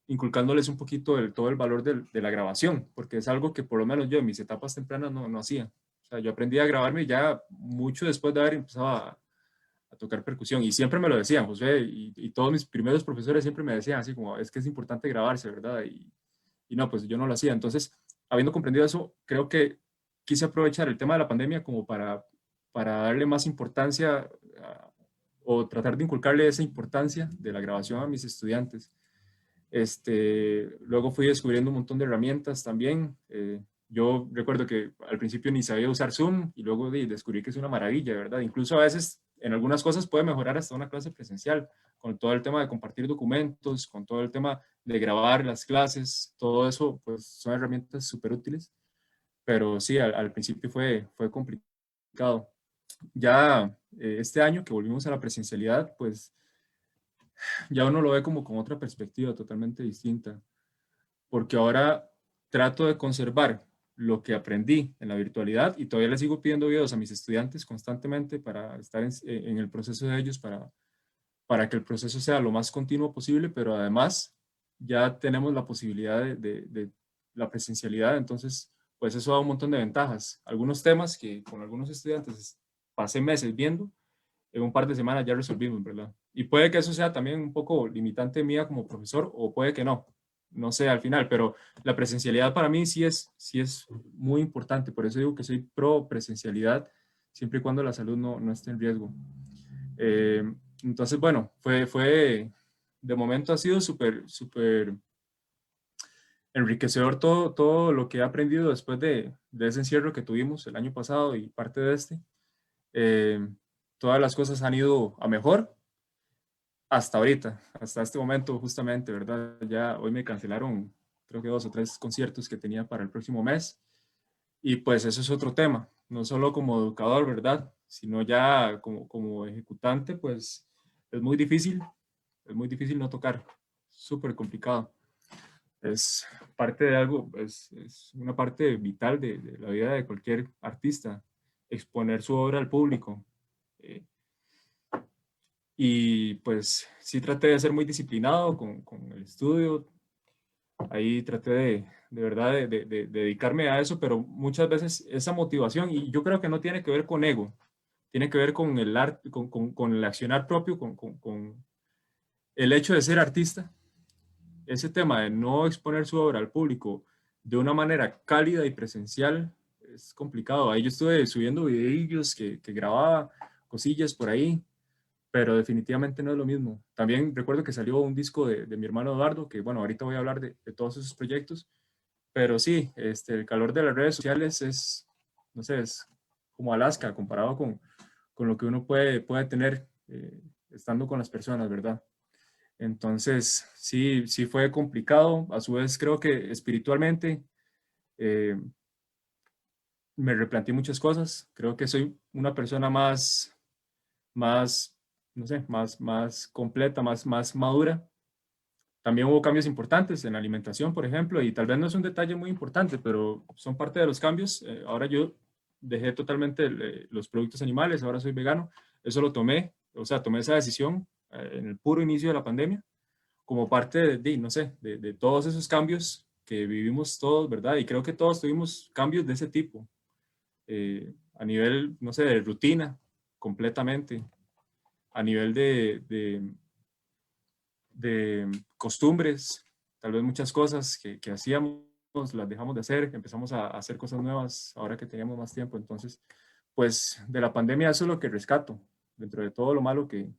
inculcándoles un poquito todo el valor de la grabación, porque es algo que por lo menos yo en mis etapas tempranas no hacía. O sea, yo aprendí a grabarme ya mucho después de haber empezado a tocar percusión y siempre me lo decían, José, y todos mis primeros profesores siempre me decían así como, es que es importante grabarse, ¿verdad? Y no, pues yo no lo hacía. Entonces, habiendo comprendido eso, creo que quise aprovechar el tema de la pandemia como para darle más importancia o tratar de inculcarle esa importancia de la grabación a mis estudiantes. Luego fui descubriendo un montón de herramientas también. Yo recuerdo que al principio ni sabía usar Zoom y luego descubrí que es una maravilla, ¿verdad? Incluso a veces en algunas cosas puede mejorar hasta una clase presencial, con todo el tema de compartir documentos, con todo el tema de grabar las clases, todo eso, pues son herramientas súper útiles. Pero sí, al principio fue complicado. Ya este año que volvimos a la presencialidad, pues ya uno lo ve como con otra perspectiva totalmente distinta, porque ahora trato de conservar lo que aprendí en la virtualidad y todavía le sigo pidiendo videos a mis estudiantes constantemente para estar en el proceso de ellos, para que el proceso sea lo más continuo posible, pero además ya tenemos la posibilidad de la presencialidad, entonces pues eso da un montón de ventajas. Algunos temas que con algunos estudiantes pasé meses viendo, en un par de semanas ya resolvimos, ¿verdad? Y puede que eso sea también un poco limitante mía como profesor o puede que no sé al final, pero la presencialidad para mí sí es muy importante, por eso digo que soy pro presencialidad, siempre y cuando la salud no esté en riesgo. Eh, entonces, bueno, de momento ha sido súper enriquecedor todo lo que he aprendido después de ese encierro que tuvimos el año pasado y parte de este. Eh, Todas las cosas han ido a mejor hasta ahorita, hasta este momento justamente, ¿verdad? Ya hoy me cancelaron creo que 2 o 3 conciertos que tenía para el próximo mes y pues eso es otro tema, no solo como educador, ¿verdad? Sino ya como ejecutante, pues es muy difícil no tocar, súper complicado. Es parte de algo, es una parte vital de la vida de cualquier artista, exponer su obra al público. Y pues sí traté de ser muy disciplinado con el estudio. Ahí traté de verdad de dedicarme a eso, pero muchas veces esa motivación, y yo creo que no tiene que ver con ego, tiene que ver con el el accionar propio, con el hecho de ser artista, ese tema de no exponer su obra al público de una manera cálida y presencial es complicado. Ahí yo estuve subiendo videillos que grababa, cosillas por ahí, pero definitivamente no es lo mismo. También recuerdo que salió un disco de mi hermano Eduardo, que bueno, ahorita voy a hablar de todos esos proyectos, pero sí, el calor de las redes sociales es, no sé, es como Alaska comparado con lo que uno puede tener estando con las personas, ¿verdad? Entonces, sí, sí fue complicado. A su vez, creo que espiritualmente eh, me replanteé muchas cosas. Creo que soy una persona más, no sé, más completa, más madura. También hubo cambios importantes en la alimentación, por ejemplo, y tal vez no es un detalle muy importante, pero son parte de los cambios. Ahora yo dejé totalmente los productos animales, ahora soy vegano. Eso lo tomé, o sea, tomé esa decisión en el puro inicio de la pandemia, como parte no sé, de todos esos cambios que vivimos todos, ¿verdad? Y creo que todos tuvimos cambios de ese tipo, a nivel, no sé, de rutina, completamente, a nivel de costumbres, tal vez muchas cosas que hacíamos, las dejamos de hacer, empezamos a hacer cosas nuevas ahora que teníamos más tiempo. Entonces, pues de la pandemia eso es lo que rescato, dentro de todo lo malo que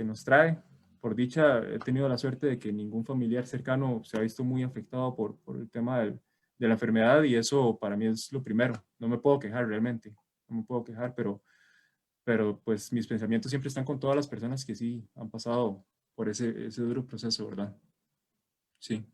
nos trae. Por dicha, he tenido la suerte de que ningún familiar cercano se ha visto muy afectado por el tema de la enfermedad y eso para mí es lo primero. No me puedo quejar realmente, no me puedo quejar, pero pues mis pensamientos siempre están con todas las personas que sí han pasado por ese duro proceso, ¿verdad? Sí.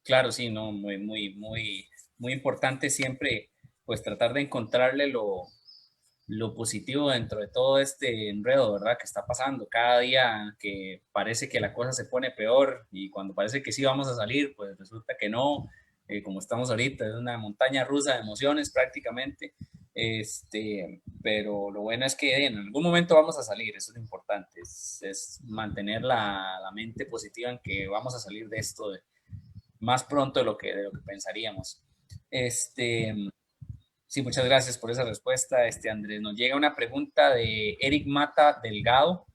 Claro, sí, no, muy importante siempre, pues tratar de encontrarle lo positivo dentro de todo este enredo, ¿verdad? Que está pasando cada día, que parece que la cosa se pone peor y cuando parece que sí vamos a salir, pues resulta que no, como estamos ahorita, es una montaña rusa de emociones prácticamente, pero lo bueno es que en algún momento vamos a salir, eso es lo importante, es mantener la mente positiva en que vamos a salir de esto más pronto de lo que pensaríamos. Este, Sí, muchas gracias por esa respuesta, Andrés. Nos llega una pregunta de Eric Mata Delgado.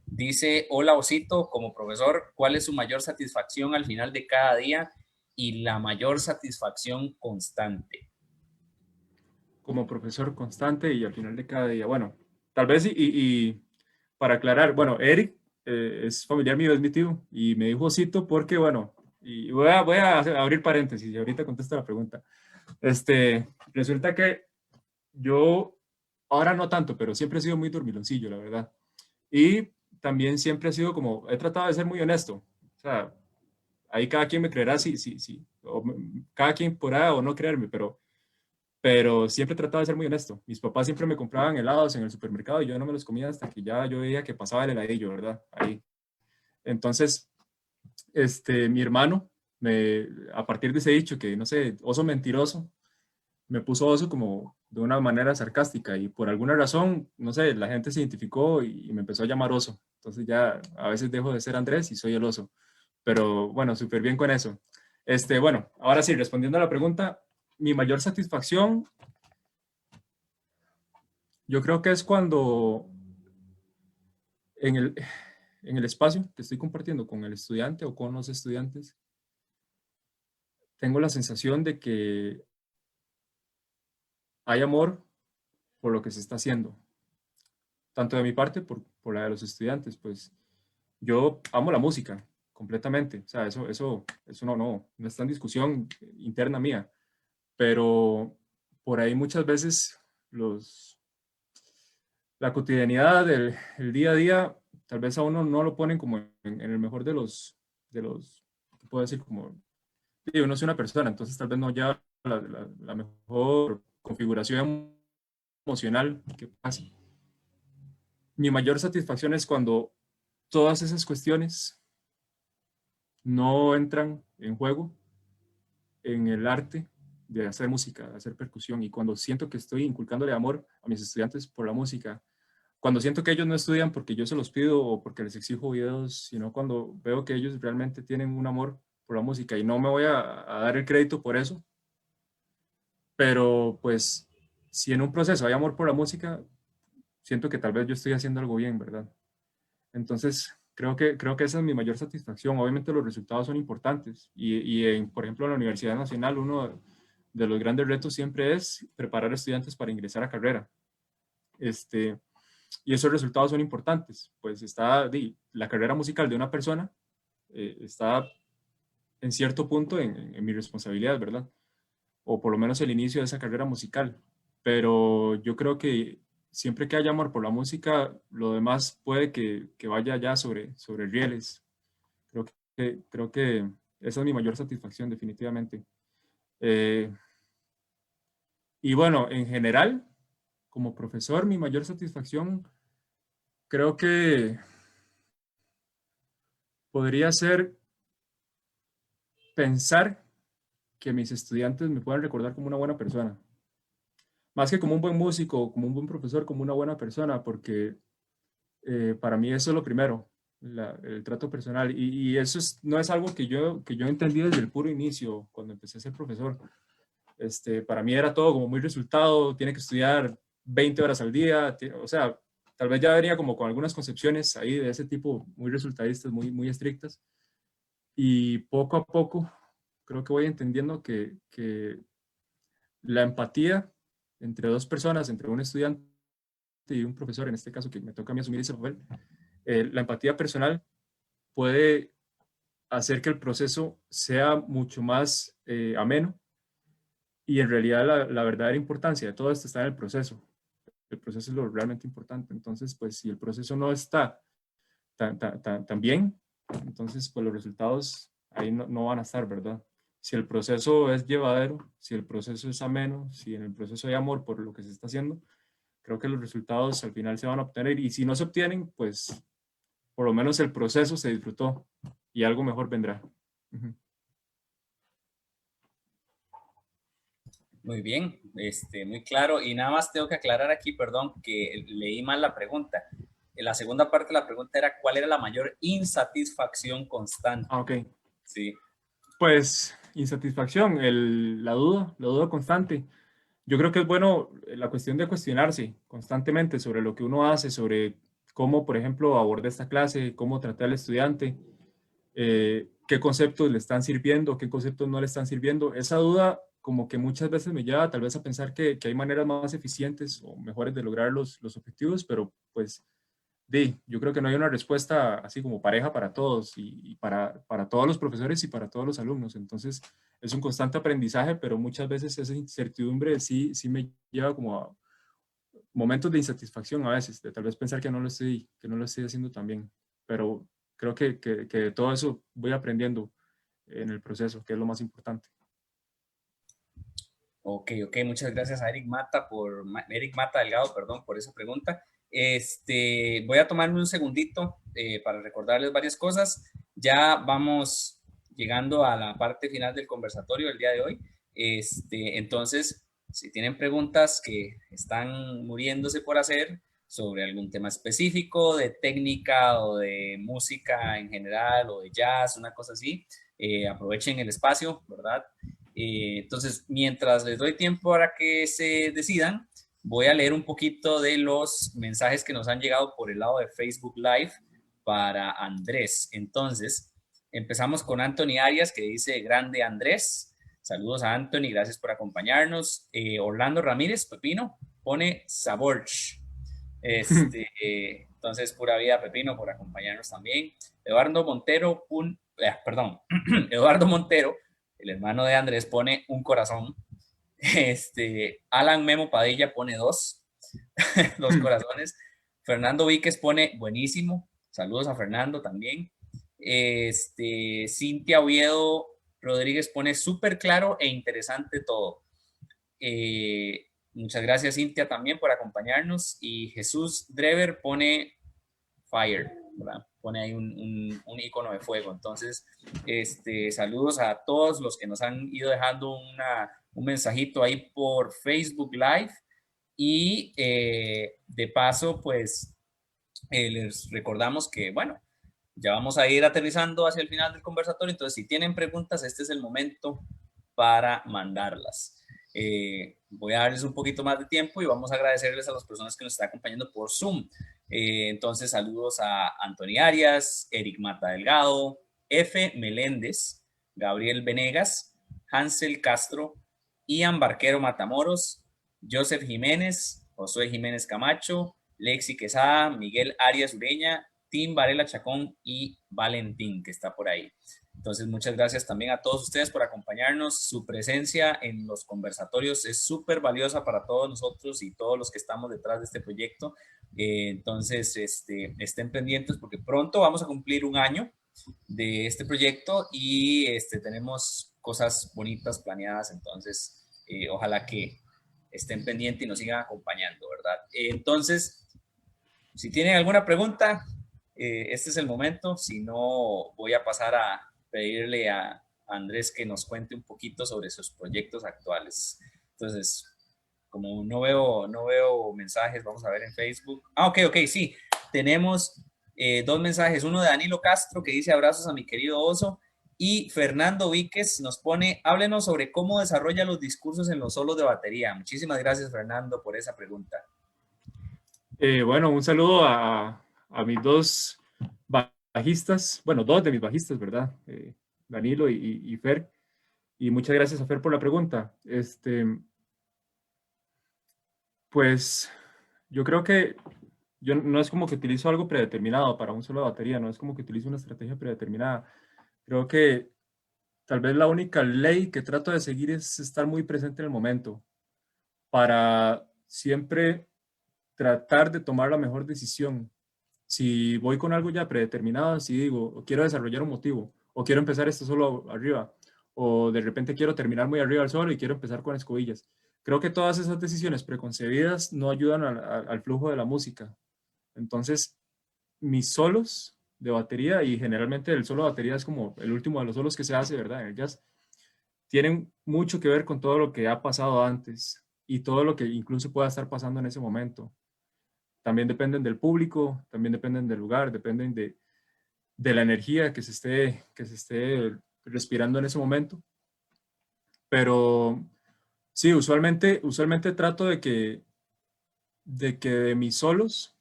Dice, hola Osito, como profesor, ¿cuál es su mayor satisfacción al final de cada día y la mayor satisfacción constante?
Como profesor constante y al final de cada día. Bueno, tal vez y para aclarar, bueno, Eric es familiar mío, es mi tío, y me dijo Osito porque, bueno, y voy a abrir paréntesis y ahorita contesto la pregunta. Resulta que yo, ahora no tanto, pero siempre he sido muy dormiloncillo, la verdad. Y también siempre he sido como, he tratado de ser muy honesto. O sea, ahí cada quien me creerá sí, o cada quien podrá o no creerme, pero siempre he tratado de ser muy honesto. Mis papás siempre me compraban helados en el supermercado y yo no me los comía hasta que ya yo veía que pasaba el heladillo, ¿verdad? Ahí. Entonces, mi hermano, a partir de ese dicho que, no sé, oso mentiroso, me puso oso como de una manera sarcástica y por alguna razón, no sé, la gente se identificó y me empezó a llamar oso. Entonces ya a veces dejo de ser Andrés y soy el oso. Pero bueno, súper bien con eso. Bueno, ahora sí, respondiendo a la pregunta, mi mayor satisfacción, yo creo que es cuando en el espacio que estoy compartiendo con el estudiante o con los estudiantes, tengo la sensación de que hay amor por lo que se está haciendo, tanto de mi parte por la de los estudiantes, pues yo amo la música completamente, o sea, eso no está en discusión interna mía, pero por ahí muchas veces la cotidianidad, el día a día, tal vez a uno no lo ponen como en el mejor ¿qué puedo decir? Como, sí, uno es una persona, entonces tal vez no lleva la mejor configuración emocional que pasa. Mi mayor satisfacción es cuando todas esas cuestiones no entran en juego en el arte de hacer música, de hacer percusión, y cuando siento que estoy inculcándole amor a mis estudiantes por la música, cuando siento que ellos no estudian porque yo se los pido o porque les exijo videos, sino cuando veo que ellos realmente tienen un amor por la música y no me voy a dar el crédito por eso, pero pues si en un proceso hay amor por la música, siento que tal vez yo estoy haciendo algo bien, ¿verdad? Entonces, creo que esa es mi mayor satisfacción. Obviamente los resultados son importantes por ejemplo, en la Universidad Nacional, uno de los grandes retos siempre es preparar estudiantes para ingresar a carrera. Y esos resultados son importantes. Pues la carrera musical de una persona está en cierto punto en mi responsabilidad, ¿verdad? O por lo menos el inicio de esa carrera musical. Pero yo creo que siempre que haya amor por la música, lo demás puede que vaya ya sobre rieles. Creo que esa es mi mayor satisfacción, definitivamente. Y bueno, en general, como profesor, mi mayor satisfacción creo que podría ser pensar que mis estudiantes me puedan recordar como una buena persona. Más que como un buen músico, como un buen profesor, como una buena persona, porque para mí eso es lo primero, el trato personal. Y eso no es algo que yo entendí desde el puro inicio, cuando empecé a ser profesor. Para mí era todo como muy resultado, tiene que estudiar 20 horas al día, o sea, tal vez ya venía como con algunas concepciones ahí de ese tipo, muy resultadistas, muy estrictas. Y poco a poco creo que voy entendiendo que la empatía entre dos personas, entre un estudiante y un profesor, en este caso que me toca a mí asumir ese papel, la empatía personal puede hacer que el proceso sea mucho más ameno, y en realidad la verdadera importancia de todo esto está en el proceso. El proceso es lo realmente importante. Entonces, pues si el proceso no está tan bien, entonces pues los resultados ahí no van a estar, ¿verdad? Si el proceso es llevadero, si el proceso es ameno, si en el proceso hay amor por lo que se está haciendo, creo que los resultados al final se van a obtener, y si no se obtienen, pues por lo menos el proceso se disfrutó y algo mejor vendrá. Uh-huh.
Muy bien, muy claro. Y nada más tengo que aclarar aquí, perdón, que leí mal la pregunta. La segunda parte de la pregunta era ¿cuál era la mayor insatisfacción constante?
Ok.
Sí.
Pues insatisfacción, la duda constante. Yo creo que es bueno la cuestión de cuestionarse constantemente sobre lo que uno hace, sobre cómo, por ejemplo, abordé esta clase, cómo traté al estudiante, qué conceptos le están sirviendo, qué conceptos no le están sirviendo. Esa duda como que muchas veces me lleva tal vez a pensar que hay maneras más eficientes o mejores de lograr los objetivos, pero pues yo creo que no hay una respuesta así como pareja para todos, y para todos los profesores y para todos los alumnos. Entonces es un constante aprendizaje, pero muchas veces esa incertidumbre sí me lleva como a momentos de insatisfacción a veces, de tal vez pensar que no lo estoy haciendo tan bien. Pero creo que de todo eso voy aprendiendo en el proceso, que es lo más importante.
Ok, muchas gracias a Eric Mata Delgado, perdón, por esa pregunta. Voy a tomarme un segundito para recordarles varias cosas. Ya vamos llegando a la parte final del conversatorio del día de hoy. Entonces, si tienen preguntas que están muriéndose por hacer sobre algún tema específico de técnica o de música en general o de jazz, una cosa así, aprovechen el espacio, ¿verdad? Entonces, mientras les doy tiempo para que se decidan, voy a leer un poquito de los mensajes que nos han llegado por el lado de Facebook Live para Andrés. Entonces, empezamos con Anthony Arias, que dice, grande Andrés. Saludos a Anthony, gracias por acompañarnos. Orlando Ramírez, Pepino, pone Saborch. Entonces, pura vida, Pepino, por acompañarnos también. Eduardo Montero, Eduardo Montero, el hermano de Andrés, pone un corazón. Alan Memo Padilla pone dos corazones. Fernando Víquez pone buenísimo. Saludos a Fernando también. Cintia Oviedo Rodríguez pone súper claro e interesante todo. Muchas gracias, Cintia, también por acompañarnos. Y Jesús Drever pone fire, ¿verdad? Pone ahí un icono de fuego. Entonces, saludos a todos los que nos han ido dejando un mensajito ahí por Facebook Live. Y de paso, pues, les recordamos que, bueno, ya vamos a ir aterrizando hacia el final del conversatorio. Entonces, si tienen preguntas, este es el momento para mandarlas. Voy a darles un poquito más de tiempo y vamos a agradecerles a las personas que nos están acompañando por Zoom. Entonces, saludos a Anthony Arias, Eric Mata Delgado, F. Meléndez, Gabriel Venegas, Hansel Castro, Ian Barquero Matamoros, Joseph Jiménez, Josué Jiménez Camacho, Lexi Quesada, Miguel Arias Ureña, Tim Varela Chacón y Valentín, que está por ahí. Entonces, muchas gracias también a todos ustedes por acompañarnos. Su presencia en los conversatorios es súper valiosa para todos nosotros y todos los que estamos detrás de este proyecto. Entonces, estén pendientes porque pronto vamos a cumplir un año de este proyecto y tenemos cosas bonitas planeadas. Entonces, ojalá que estén pendientes y nos sigan acompañando, ¿verdad? Entonces, si tienen alguna pregunta, este es el momento. Si no, voy a pasar a pedirle a Andrés que nos cuente un poquito sobre sus proyectos actuales. Entonces, como no veo mensajes, vamos a ver en Facebook. Ok, sí. Tenemos dos mensajes. Uno de Danilo Castro que dice abrazos a mi querido oso. Y Fernando Víquez nos pone, háblenos sobre cómo desarrolla los discursos en los solos de batería. Muchísimas gracias, Fernando, por esa pregunta.
Bueno, un saludo a mis dos bajistas, bueno, dos de mis bajistas, ¿verdad? Danilo y Fer. Y muchas gracias a Fer por la pregunta. Pues yo creo que yo no es como que utilizo algo predeterminado para un solo de batería, no es como que utilizo una estrategia predeterminada. Creo que tal vez la única ley que trato de seguir es estar muy presente en el momento para siempre tratar de tomar la mejor decisión. Si voy con algo ya predeterminado, si digo, quiero desarrollar un motivo, o quiero empezar esto solo arriba, o de repente quiero terminar muy arriba al solo y quiero empezar con escobillas. Creo que todas esas decisiones preconcebidas no ayudan al flujo de la música. Entonces, mis solos de batería, y generalmente el solo de batería es como el último de los solos que se hace, ¿verdad? En el jazz, tienen mucho que ver con todo lo que ha pasado antes y todo lo que incluso pueda estar pasando en ese momento. También dependen del público, también dependen del lugar, dependen de la energía que se esté respirando en ese momento. Pero sí, usualmente trato de mis solos,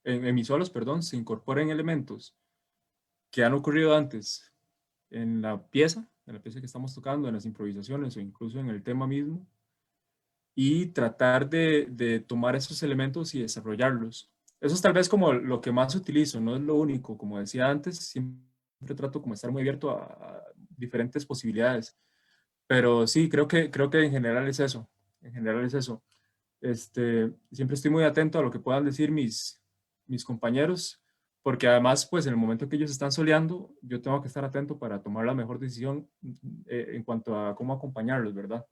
en mis solos, perdón, se incorporen elementos que han ocurrido antes en la pieza que estamos tocando, en las improvisaciones o incluso en el tema mismo, y tratar de tomar esos elementos y desarrollarlos. Eso es tal vez como lo que más utilizo, no es lo único. Como decía antes, siempre trato como estar muy abierto a diferentes posibilidades. Pero sí, creo que en general es eso. En general es eso. Siempre estoy muy atento a lo que puedan decir mis compañeros, porque además, pues en el momento que ellos están soleando, yo tengo que estar atento para tomar la mejor decisión en cuanto a cómo acompañarlos, ¿verdad?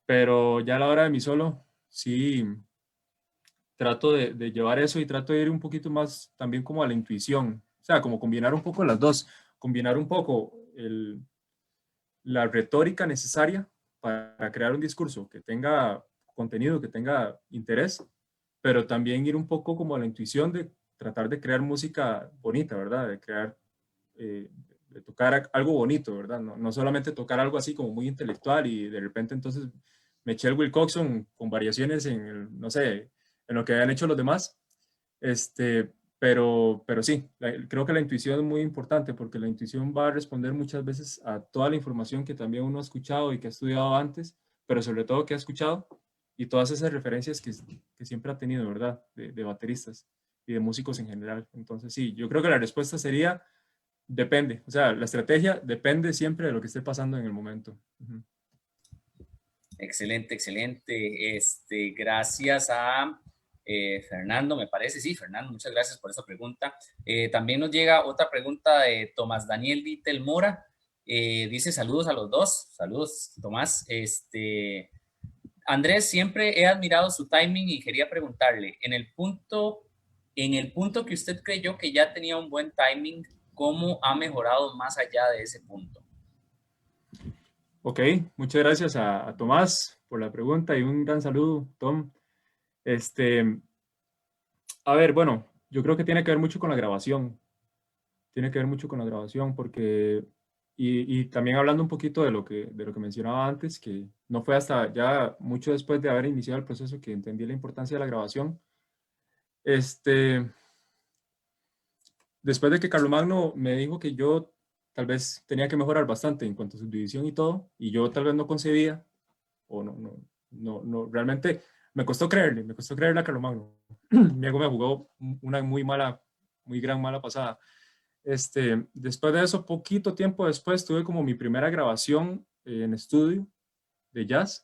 Pero ya a la hora de mi solo, sí, trato de llevar eso y trato de ir un poquito más también como a la intuición. O sea, como combinar un poco las dos. Combinar un poco la retórica necesaria para crear un discurso que tenga contenido, que tenga interés, pero también ir un poco como a la intuición de tratar de crear música bonita, ¿verdad? De crear, de tocar algo bonito, ¿verdad? No solamente tocar algo así como muy intelectual y de repente entonces me eché el Wilcoxon con variaciones no sé, en lo que habían hecho los demás. Pero sí, creo que la intuición es muy importante porque la intuición va a responder muchas veces a toda la información que también uno ha escuchado y que ha estudiado antes, pero sobre todo que ha escuchado y todas esas referencias que siempre ha tenido, ¿verdad? De bateristas y de músicos en general. Entonces sí, yo creo que la respuesta sería, depende. O sea, la estrategia depende siempre de lo que esté pasando en el momento. Uh-huh.
Excelente. Gracias a Fernando, me parece. Sí, Fernando, muchas gracias por esa pregunta. También nos llega otra pregunta de Tomás Daniel Vittel Mora. Dice saludos a los dos. Saludos, Tomás. Andrés, siempre he admirado su timing y quería preguntarle, en el punto que usted creyó que ya tenía un buen timing, ¿cómo ha mejorado más allá de ese punto?
Ok, muchas gracias a Tomás por la pregunta y un gran saludo, Tom. A ver, bueno, yo creo que tiene que ver mucho con la grabación. Tiene que ver mucho con la grabación porque, y también hablando un poquito de lo que mencionaba antes, que no fue hasta ya mucho después de haber iniciado el proceso que entendí la importancia de la grabación. Después de que Carlomagno me dijo que yo tal vez tenía que mejorar bastante en cuanto a subdivisión y todo, y yo tal vez no concebía, o no, realmente me costó creerle a Carlomagno. Mi ego me jugó una muy gran mala pasada. Después de eso, poquito tiempo después, tuve como mi primera grabación en estudio de jazz.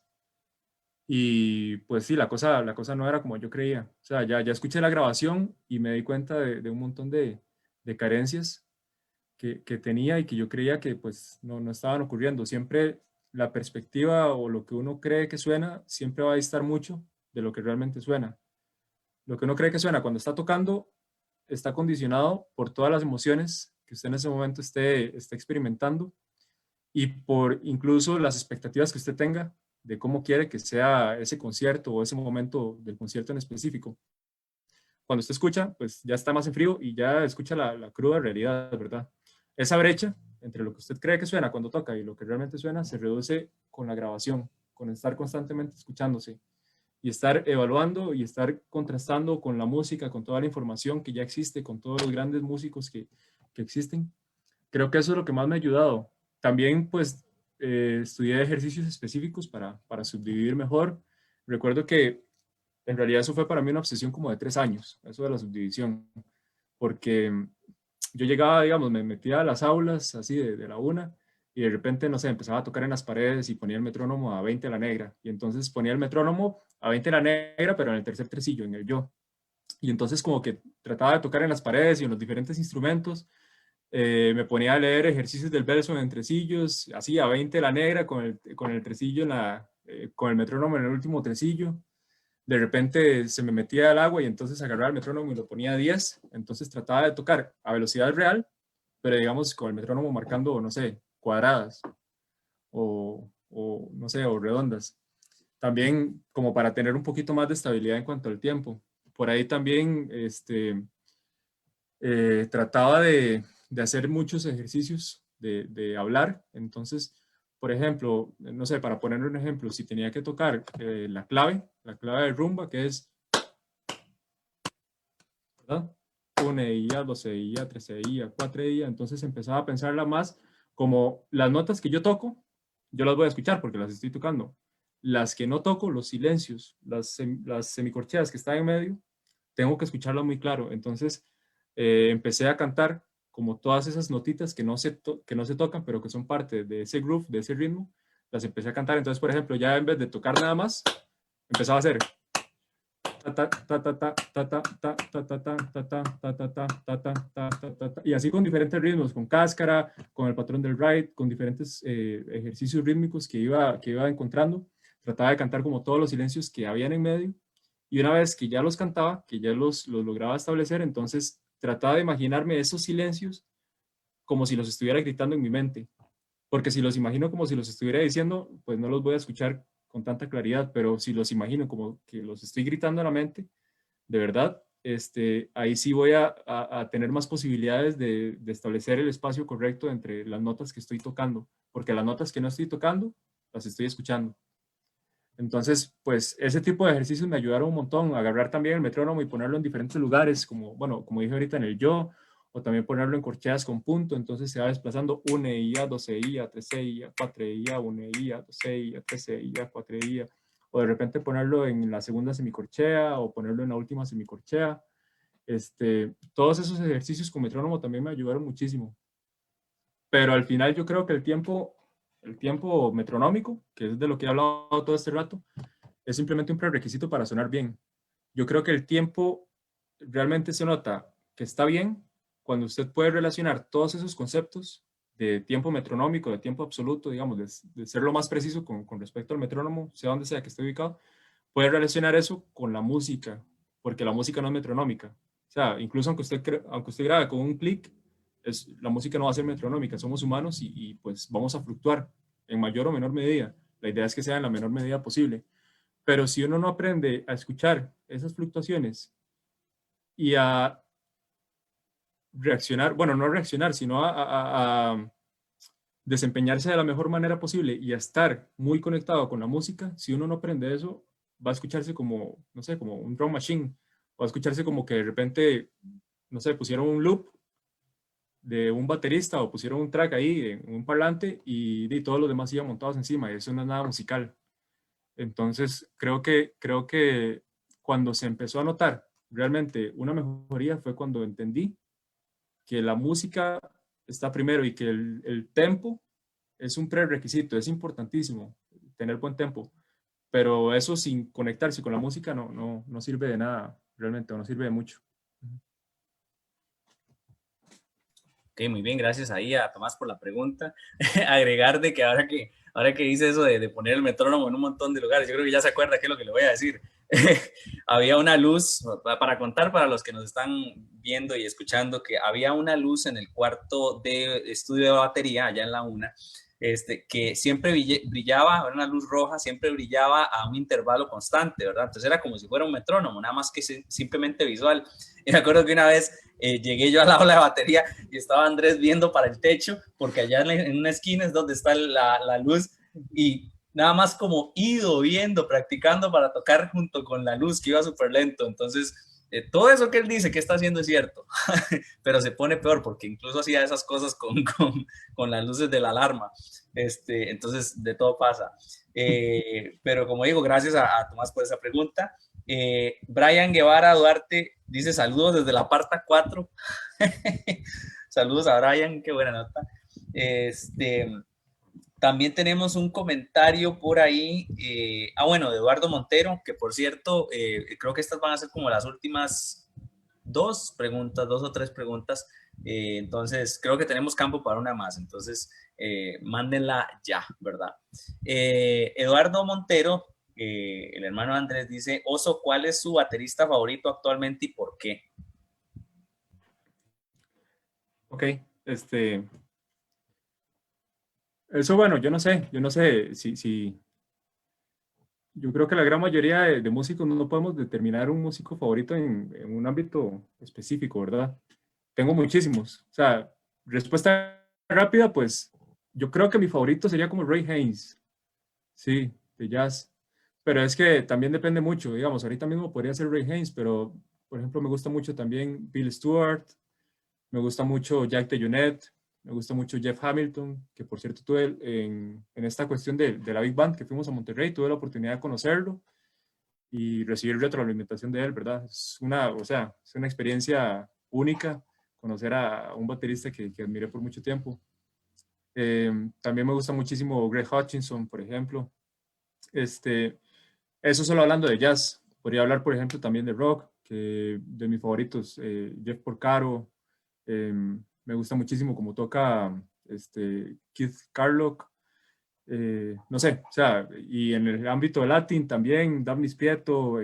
Y pues sí, la cosa no era como yo creía. O sea, ya escuché la grabación y me di cuenta de un montón de carencias que tenía y que yo creía que pues no estaban ocurriendo. Siempre la perspectiva o lo que uno cree que suena, siempre va a distar mucho de lo que realmente suena. Lo que uno cree que suena cuando está tocando está condicionado por todas las emociones que usted en ese momento esté experimentando y por incluso las expectativas que usted tenga de cómo quiere que sea ese concierto o ese momento del concierto en específico. Cuando usted escucha, pues ya está más en frío y ya escucha la cruda realidad, ¿verdad? Esa brecha entre lo que usted cree que suena cuando toca y lo que realmente suena se reduce con la grabación, con estar constantemente escuchándose y estar evaluando y estar contrastando con la música, con toda la información que ya existe, con todos los grandes músicos que existen. Creo que eso es lo que más me ha ayudado. También, pues, estudié ejercicios específicos para subdividir mejor. Recuerdo que en realidad eso fue para mí una obsesión como de 3 años, eso de la subdivisión, porque yo llegaba, digamos, me metía a las aulas así de la una y de repente, no sé, empezaba a tocar en las paredes y ponía el metrónomo a 20 a la negra. Y entonces ponía el metrónomo a 20 a la negra, pero en el tercer tresillo, en el yo. Y entonces como que trataba de tocar en las paredes y en los diferentes instrumentos. Me ponía a leer ejercicios del verso en tresillos, así a 20 la negra, con el tresillo con el metrónomo en el último tresillo. De repente se me metía al agua y entonces agarraba el metrónomo y lo ponía a 10. Entonces trataba de tocar a velocidad real, pero digamos con el metrónomo marcando, no sé, cuadradas o no sé, o redondas. También como para tener un poquito más de estabilidad en cuanto al tiempo. Por ahí también trataba de hacer muchos ejercicios de hablar. Entonces, por ejemplo, no sé, para poner un ejemplo, si tenía que tocar la clave de rumba, que es, ¿verdad? 1 2 13 4 entonces empezaba a pensarla más como las notas que yo toco, yo las voy a escuchar porque las estoy tocando. Las que no toco, los silencios, las semicorcheas que están en medio, tengo que escucharlas muy claro. Entonces, empecé a cantar como todas esas notitas que no se tocan, pero que son parte de ese groove, de ese ritmo, las empecé a cantar. Entonces, por ejemplo, ya en vez de tocar nada más, empezaba a hacer y así con diferentes ritmos, con cáscara, con el patrón del ride, con diferentes ejercicios rítmicos que iba encontrando. Trataba de cantar como todos los silencios que habían en medio y una vez que ya los cantaba, que ya los lograba establecer, entonces trataba de imaginarme esos silencios como si los estuviera gritando en mi mente. Porque si los imagino como si los estuviera diciendo, pues no los voy a escuchar con tanta claridad, pero si los imagino como que los estoy gritando en la mente, de verdad, ahí sí voy a tener más posibilidades de establecer el espacio correcto entre las notas que estoy tocando, porque las notas que no estoy tocando, las estoy escuchando. Entonces, pues ese tipo de ejercicios me ayudaron un montón, a agarrar también el metrónomo y ponerlo en diferentes lugares, como, bueno, como dije ahorita en el yo, o también ponerlo en corcheas con punto, entonces se va desplazando 1 IA, 2 IA, 3 IA, 4 IA, 1 IA, 2 IA, 3 IA, 4 IA, o de repente ponerlo en la segunda semicorchea o ponerlo en la última semicorchea. Todos esos ejercicios con metrónomo también me ayudaron muchísimo. Pero al final yo creo que el tiempo metronómico, que es de lo que he hablado todo este rato, es simplemente un prerequisito para sonar bien. Yo creo que el tiempo realmente se nota que está bien cuando usted puede relacionar todos esos conceptos de tiempo metronómico, de tiempo absoluto, digamos, de ser lo más preciso con respecto al metrónomo, sea donde sea que esté ubicado, puede relacionar eso con la música, porque la música no es metronómica. O sea, incluso aunque usted grabe con un clic, la música no va a ser metronómica, somos humanos y pues vamos a fluctuar en mayor o menor medida. La idea es que sea en la menor medida posible. Pero si uno no aprende a escuchar esas fluctuaciones y a reaccionar, bueno, no reaccionar, sino a desempeñarse de la mejor manera posible y a estar muy conectado con la música, si uno no aprende eso, va a escucharse como, no sé, como un drum machine va a escucharse como que de repente, no sé, pusieron un loop de un baterista o pusieron un track ahí en un parlante y todos los demás iban montados encima, y eso no es nada musical. Entonces, creo que cuando se empezó a notar realmente una mejoría fue cuando entendí que la música está primero y que el tempo es un prerequisito, es importantísimo tener buen tempo, pero eso sin conectarse con la música no sirve de nada, realmente, no sirve de mucho.
Ok, muy bien, gracias ahí a Tomás por la pregunta. Agregar de que ahora que dice eso de poner el metrónomo en un montón de lugares, yo creo que ya se acuerda qué es lo que le voy a decir. Había una luz, para contar para los que nos están viendo y escuchando, que había una luz en el cuarto de estudio de batería, allá en la UNA, que siempre brillaba, era una luz roja, siempre brillaba a un intervalo constante, ¿verdad? Entonces era como si fuera un metrónomo, nada más que simplemente visual. Y me acuerdo que una vez llegué yo al aula de batería y estaba Andrés viendo para el techo, porque allá en una esquina es donde está la luz, y nada más como ido viendo, practicando para tocar junto con la luz, que iba súper lento. Entonces, todo eso que él dice que está haciendo es cierto, pero se pone peor porque incluso hacía esas cosas con las luces de la alarma. Entonces, de todo pasa. Pero como digo, gracias a Tomás por esa pregunta. Brian Guevara Duarte dice saludos desde la Parta 4. Saludos a Brian, qué buena nota. También tenemos un comentario por ahí, bueno, de Eduardo Montero, que por cierto, creo que estas van a ser como las últimas dos o tres preguntas, entonces creo que tenemos campo para una más, entonces mándenla ya, ¿verdad? Eduardo Montero, el hermano de Andrés, dice, Oso, ¿cuál es su baterista favorito actualmente y por qué?
Ok, eso bueno, yo no sé si yo creo que la gran mayoría de músicos no podemos determinar un músico favorito en un ámbito específico, ¿verdad? Tengo muchísimos. O sea, respuesta rápida, pues yo creo que mi favorito sería como Ray Haynes, sí, de jazz. Pero es que también depende mucho, digamos, ahorita mismo podría ser Ray Haynes, pero por ejemplo me gusta mucho también Bill Stewart, me gusta mucho Jack DeJohnette, me gusta mucho Jeff Hamilton, que por cierto tuve en esta cuestión de la Big Band que fuimos a Monterrey, tuve la oportunidad de conocerlo y recibir retroalimentación de él, ¿verdad? O sea, es una experiencia única conocer a un baterista que admiré por mucho tiempo. También me gusta muchísimo Greg Hutchinson, por ejemplo. Eso solo hablando de jazz. Podría hablar, por ejemplo, también de rock, que de mis favoritos, Jeff Porcaro. Me gusta muchísimo cómo toca Keith Carlock. No sé, o sea, y en el ámbito de Latin también, Daphnis Prieto,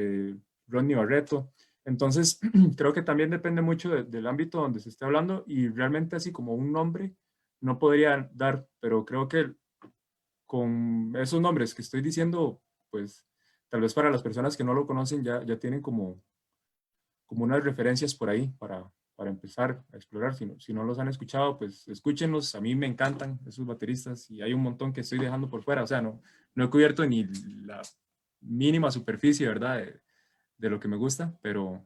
Ronnie Barreto. Entonces, creo que también depende mucho del ámbito donde se esté hablando y realmente así como un nombre no podría dar, pero creo que con esos nombres que estoy diciendo, pues tal vez para las personas que no lo conocen ya tienen como unas referencias por ahí para empezar a explorar. Si no los han escuchado, pues escúchenlos. A mí me encantan esos bateristas y hay un montón que estoy dejando por fuera. O sea, no he cubierto ni la mínima superficie, ¿verdad? De lo que me gusta, pero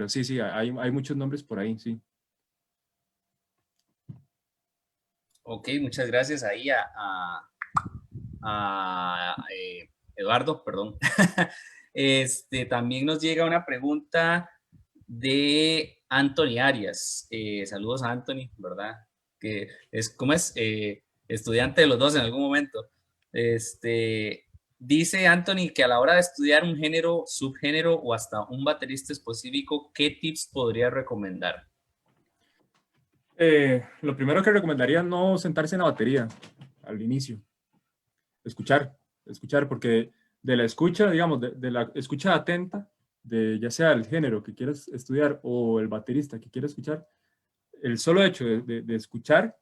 sí, hay muchos nombres por ahí, sí.
Ok, muchas gracias ahí Eduardo, perdón. También nos llega una pregunta de Anthony Arias. Saludos a Anthony, ¿verdad? Que es, ¿cómo es? Estudiante de los dos en algún momento. Dice Anthony que a la hora de estudiar un género, subgénero o hasta un baterista específico, ¿qué tips podría recomendar?
Lo primero que recomendaría es no sentarse en la batería al inicio. Escuchar, porque de la escucha, digamos, de la escucha atenta, de ya sea el género que quieras estudiar o el baterista que quiera escuchar, el solo hecho de escuchar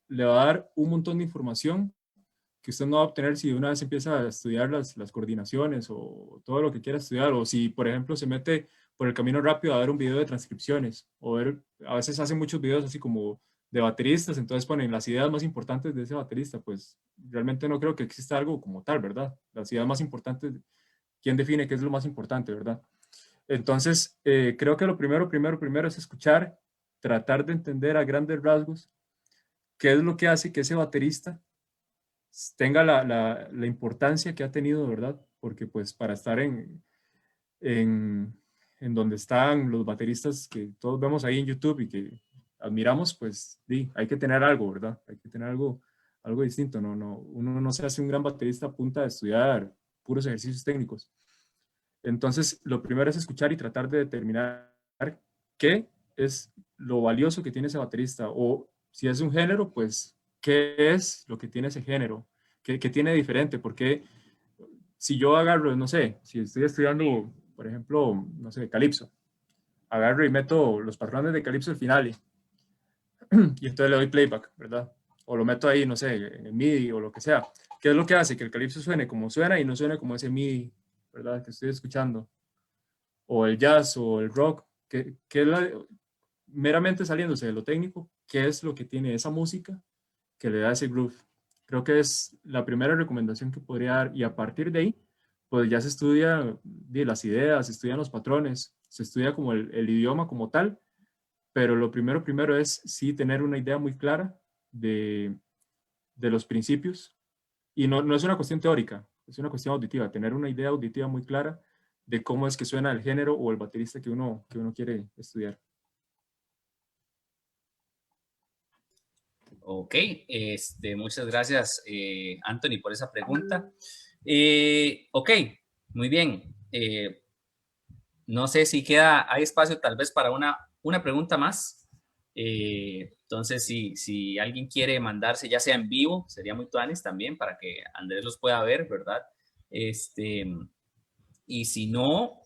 le va a dar un montón de información que usted no va a obtener si una vez empieza a estudiar las coordinaciones o todo lo que quiera estudiar, o si, por ejemplo, se mete por el camino rápido a ver un video de transcripciones, o ver, a veces hacen muchos videos así como de bateristas, entonces ponen las ideas más importantes de ese baterista, pues realmente no creo que exista algo como tal, ¿verdad? Las ideas más importantes, ¿quién define qué es lo más importante, verdad? Entonces, creo que lo primero es escuchar, tratar de entender a grandes rasgos qué es lo que hace que ese baterista tenga la importancia que ha tenido, ¿verdad? Porque pues para estar en, en donde están los bateristas que todos vemos ahí en YouTube y que admiramos, pues sí, hay que tener algo, ¿verdad? Hay que tener algo distinto. Uno no se hace un gran baterista a punta de estudiar puros ejercicios técnicos. Entonces, lo primero es escuchar y tratar de determinar qué es lo valioso que tiene ese baterista, o si es un género, pues qué es lo que tiene ese género, qué tiene diferente, porque si yo agarro, no sé, si estoy estudiando, por ejemplo, no sé, calipso, agarro y meto los patrones de calipso al final y entonces le doy playback, ¿verdad? O lo meto ahí, no sé, en el MIDI o lo que sea. ¿Qué es lo que hace? Que el calipso suene como suena y no suene como ese MIDI, ¿verdad? Que estoy escuchando. O el jazz o el rock, que es meramente saliéndose de lo técnico, ¿qué es lo que tiene esa música que le da ese groove? Creo que es la primera recomendación que podría dar, y a partir de ahí, pues ya se estudia de las ideas, se estudian los patrones, se estudia como el idioma como tal, pero lo primero es sí tener una idea muy clara de los principios, y no es una cuestión teórica, es una cuestión auditiva, tener una idea auditiva muy clara de cómo es que suena el género o el baterista que uno quiere estudiar.
Ok, muchas gracias, Anthony, por esa pregunta. Ok, muy bien. No sé si hay espacio tal vez para una pregunta más. Entonces, si alguien quiere mandarse, ya sea en vivo, sería muy tuanis también para que Andrés los pueda ver, ¿verdad? Este, y si no,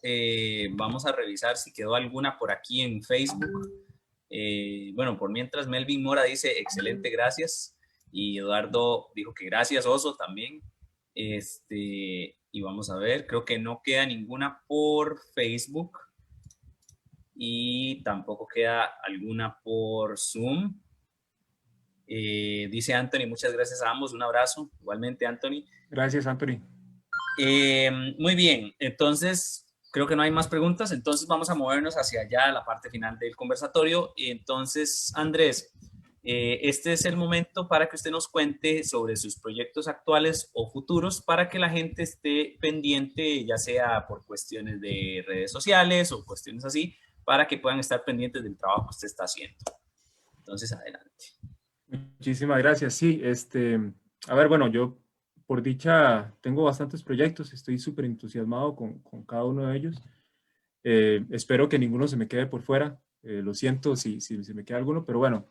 vamos a revisar si quedó alguna por aquí en Facebook. Bueno, por mientras Melvin Mora dice, excelente, gracias. Y Eduardo dijo que gracias, Oso, también. Y vamos a ver, creo que no queda ninguna por Facebook y tampoco queda alguna por Zoom. Dice Anthony, muchas gracias a ambos, un abrazo. Igualmente, Anthony.
Gracias, Anthony.
Muy bien, entonces creo que no hay más preguntas, entonces vamos a movernos hacia allá, la parte final del conversatorio. Entonces, Andrés, este es el momento para que usted nos cuente sobre sus proyectos actuales o futuros para que la gente esté pendiente, ya sea por cuestiones de redes sociales o cuestiones así, para que puedan estar pendientes del trabajo que usted está haciendo. Entonces, adelante.
Muchísimas gracias. Sí, a ver, bueno, yo por dicha tengo bastantes proyectos, estoy súper entusiasmado con cada uno de ellos. Espero que ninguno se me quede por fuera. Lo siento si se me queda alguno, pero bueno,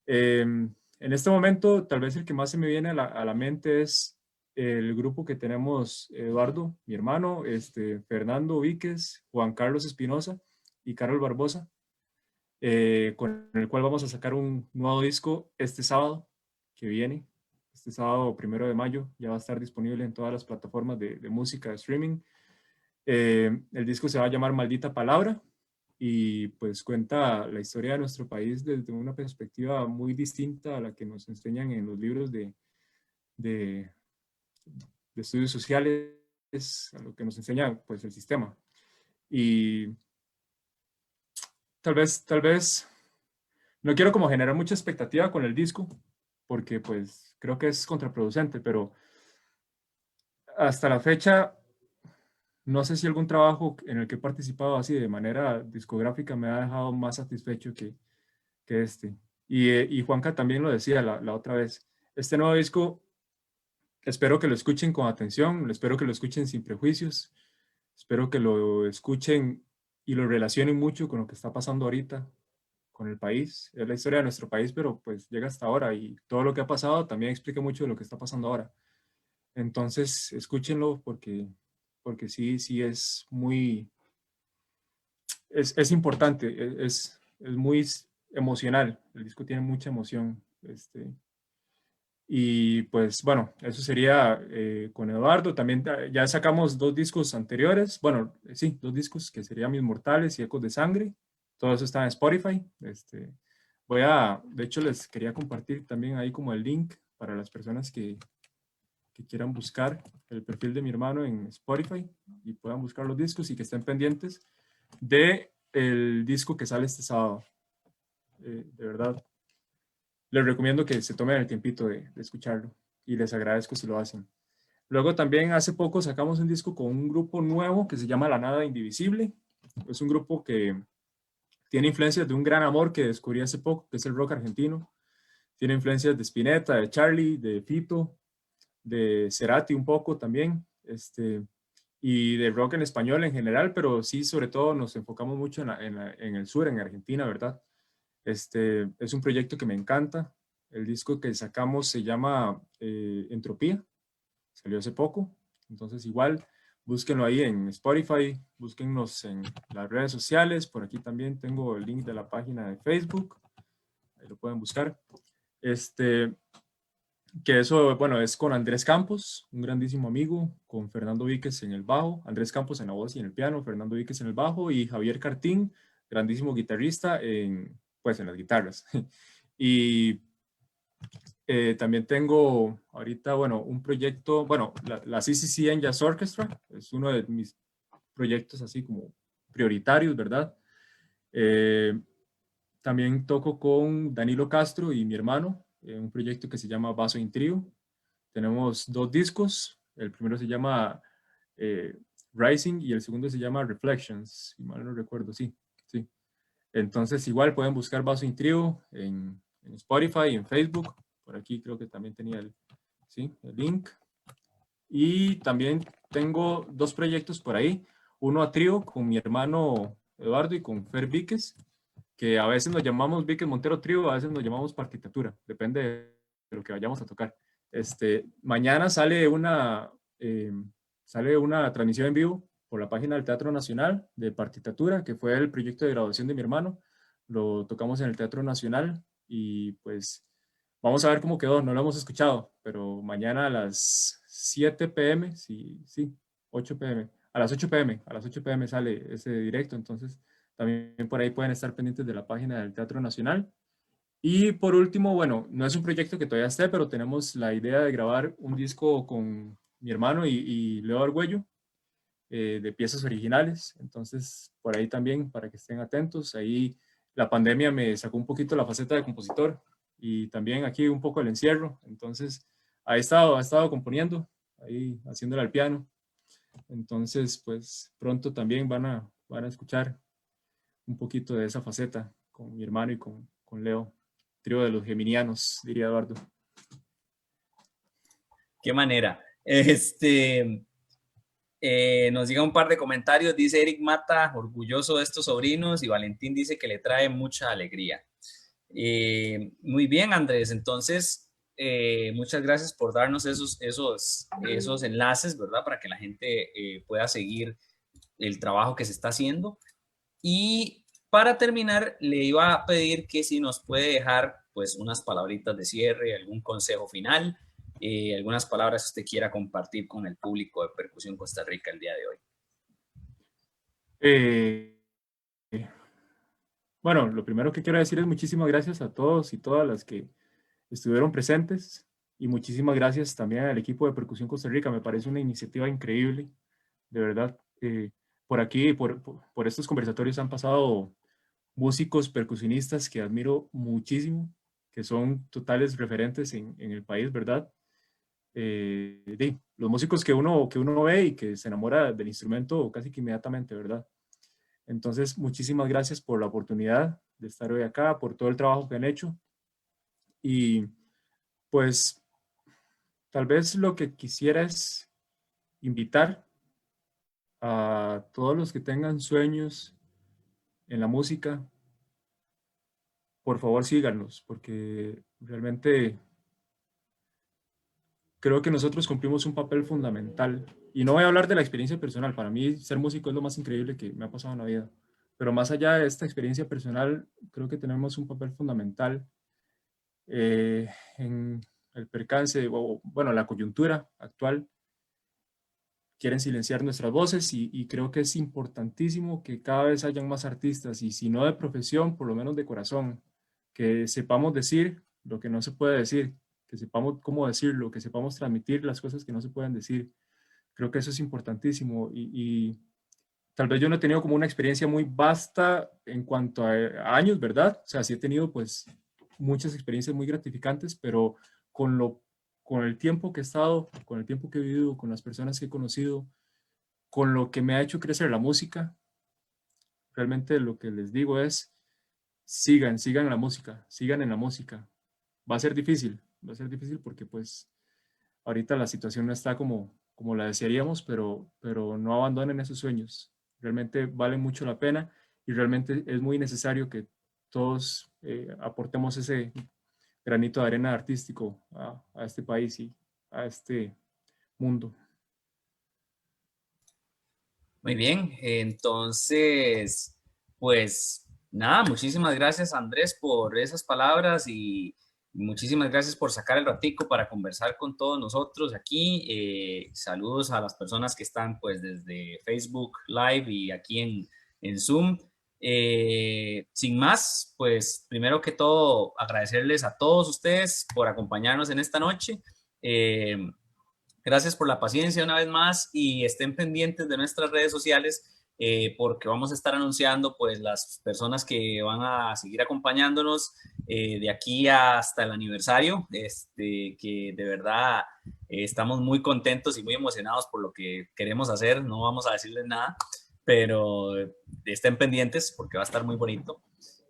en este momento tal vez el que más se me viene a la mente es el grupo que tenemos: Eduardo, mi hermano, Fernando Víquez, Juan Carlos Espinosa y Carol Barbosa, con el cual vamos a sacar un nuevo disco este sábado que viene. Este sábado 1 de mayo ya va a estar disponible en todas las plataformas de música, de streaming. El disco se va a llamar Maldita Palabra y pues cuenta la historia de nuestro país desde una perspectiva muy distinta a la que nos enseñan en los libros de, de estudios sociales, a lo que nos enseña pues el sistema. Y tal vez no quiero como generar mucha expectativa con el disco, porque pues creo que es contraproducente, pero hasta la fecha no sé si algún trabajo en el que he participado así de manera discográfica me ha dejado más satisfecho que este. Y Juanca también lo decía la otra vez. Este nuevo disco, espero que lo escuchen con atención, espero que lo escuchen sin prejuicios, espero que lo escuchen y lo relacionen mucho con lo que está pasando ahorita con el país. Es la historia de nuestro país, pero pues llega hasta ahora, y todo lo que ha pasado también explica mucho de lo que está pasando ahora. Entonces, escúchenlo porque sí es muy, es importante, es muy emocional. El disco tiene mucha emoción. Y pues bueno, eso sería con Eduardo. También ya sacamos 2 discos anteriores. Bueno, sí, 2 discos que serían Mis Mortales y Ecos de Sangre. Todo eso está en Spotify. De hecho, les quería compartir también ahí como el link para las personas que quieran buscar el perfil de mi hermano en Spotify y puedan buscar los discos y que estén pendientes. de el disco que sale este sábado. De verdad, les recomiendo que se tomen el tiempito de escucharlo y les agradezco si lo hacen. Luego también hace poco sacamos un disco con un grupo nuevo que se llama La Nada Indivisible. Es un grupo que tiene influencias de un gran amor que descubrí hace poco, que es el rock argentino. Tiene influencias de Spinetta, de Charlie, de Fito, de Cerati un poco también, y de rock en español en general, pero sí, sobre todo nos enfocamos mucho en el sur, en Argentina, ¿verdad? Es un proyecto que me encanta. El disco que sacamos se llama Entropía, salió hace poco, entonces igual búsquenlo ahí en Spotify, búsquennos en las redes sociales, por aquí también tengo el link de la página de Facebook, ahí lo pueden buscar. Que eso, bueno, es con Andrés Campos, un grandísimo amigo, con Fernando Víquez en el bajo, Andrés Campos en la voz y en el piano, Fernando Víquez en el bajo y Javier Cartín, grandísimo guitarrista pues en las guitarras. Y también tengo ahorita, bueno, un proyecto, bueno, la CCCN Jazz Orchestra, es uno de mis proyectos así como prioritarios, ¿verdad? También toco con Danilo Castro y mi hermano, un proyecto que se llama Vaso in Trio. Tenemos 2 discos, el primero se llama Rising y el segundo se llama Reflections, si mal no recuerdo, sí, sí. Entonces igual pueden buscar Vaso in Trio en Spotify y en Facebook, por aquí creo que también tenía el link. Y también tengo 2 proyectos por ahí, uno a trío con mi hermano Eduardo y con Fer Víquez, que a veces nos llamamos Víquez Montero Trío, a veces nos llamamos Partitatura, depende de lo que vayamos a tocar. Mañana sale una transmisión en vivo por la página del Teatro Nacional de Partitatura, que fue el proyecto de graduación de mi hermano. Lo tocamos en el Teatro Nacional y pues vamos a ver cómo quedó, no lo hemos escuchado, pero mañana a las 7 p.m., sí, 8 p.m., a las 8 p.m. Sale ese directo, entonces también por ahí pueden estar pendientes de la página del Teatro Nacional. Y por último, bueno, no es un proyecto que todavía esté, pero tenemos la idea de grabar un disco con mi hermano y Leo Argüello, de piezas originales. Entonces, por ahí también, para que estén atentos. Ahí la pandemia me sacó un poquito la faceta de compositor y también aquí un poco el encierro. Entonces, ha estado componiendo, ahí haciéndole al piano. Entonces, pues pronto también van a escuchar un poquito de esa faceta con mi hermano y con Leo, trío de los geminianos, diría Eduardo.
Qué manera. Nos llega un par de comentarios, dice Eric Mata, orgulloso de estos sobrinos, y Valentín dice que le trae mucha alegría. Muy bien, Andrés, entonces, muchas gracias por darnos esos enlaces, ¿verdad? Para que la gente pueda seguir el trabajo que se está haciendo. Y para terminar, le iba a pedir que si nos puede dejar pues unas palabritas de cierre, algún consejo final, algunas palabras que usted quiera compartir con el público de Percusión Costa Rica el día de hoy.
Bueno, lo primero que quiero decir es muchísimas gracias a todos y todas las que estuvieron presentes y muchísimas gracias también al equipo de Percusión Costa Rica. Me parece una iniciativa increíble, de verdad. Por aquí, por estos conversatorios han pasado músicos, percusionistas que admiro muchísimo, que son totales referentes en el país, ¿verdad? Los músicos que uno ve y que se enamora del instrumento casi que inmediatamente, ¿verdad? Entonces, muchísimas gracias por la oportunidad de estar hoy acá, por todo el trabajo que han hecho. Y pues, tal vez lo que quisiera es invitar a todos los que tengan sueños en la música, por favor síganos, porque realmente creo que nosotros cumplimos un papel fundamental. Y no voy a hablar de la experiencia personal. Para mí, ser músico es lo más increíble que me ha pasado en la vida. Pero más allá de esta experiencia personal, creo que tenemos un papel fundamental en el percance, o bueno, la coyuntura actual. Quieren silenciar nuestras voces y creo que es importantísimo que cada vez hayan más artistas, y si no de profesión, por lo menos de corazón, que sepamos decir lo que no se puede decir, que sepamos cómo decirlo, que sepamos transmitir las cosas que no se pueden decir. Creo que eso es importantísimo y tal vez yo no he tenido como una experiencia muy vasta en cuanto a años, ¿verdad? O sea, sí he tenido pues muchas experiencias muy gratificantes, pero con el tiempo que he estado, con el tiempo que he vivido, con las personas que he conocido, con lo que me ha hecho crecer la música, realmente lo que les digo es, sigan la música, sigan en la música. Va a ser difícil porque pues ahorita la situación no está como la desearíamos, pero no abandonen esos sueños. Realmente vale mucho la pena y realmente es muy necesario que todos aportemos ese granito de arena artístico a este país y a este mundo.
Muy bien, entonces, pues nada, muchísimas gracias Andrés por esas palabras y muchísimas gracias por sacar el ratico para conversar con todos nosotros aquí. Saludos a las personas que están pues desde Facebook Live y aquí en Zoom. Sin más, pues primero que todo agradecerles a todos ustedes por acompañarnos en esta noche. Eh, Gracias por la paciencia una vez más y estén pendientes de nuestras redes sociales porque vamos a estar anunciando pues las personas que van a seguir acompañándonos de aquí hasta el aniversario, que de verdad estamos muy contentos y muy emocionados por lo que queremos hacer. No vamos a decirles nada, pero estén pendientes porque va a estar muy bonito.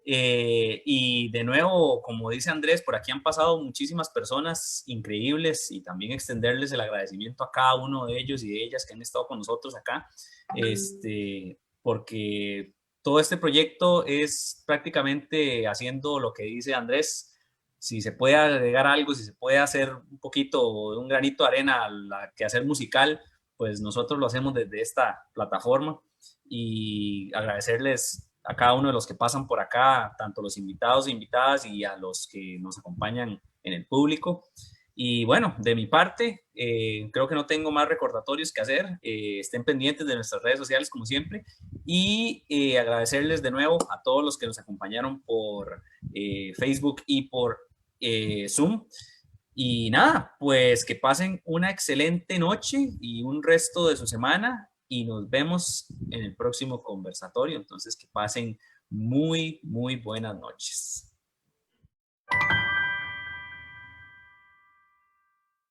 Y de nuevo, como dice Andrés, por aquí han pasado muchísimas personas increíbles y también extenderles el agradecimiento a cada uno de ellos y de ellas que han estado con nosotros acá, porque todo este proyecto es prácticamente haciendo lo que dice Andrés. Si se puede agregar algo, si se puede hacer un poquito de un granito de arena al quehacer musical, pues nosotros lo hacemos desde esta plataforma y agradecerles a cada uno de los que pasan por acá, tanto los invitados e invitadas y a los que nos acompañan en el público. Y bueno, de mi parte, creo que no tengo más recordatorios que hacer. Estén pendientes de nuestras redes sociales como siempre y agradecerles de nuevo a todos los que nos acompañaron por Facebook y por Zoom. Y nada, pues que pasen una excelente noche y un resto de su semana y nos vemos en el próximo conversatorio. Entonces, que pasen muy, muy buenas noches.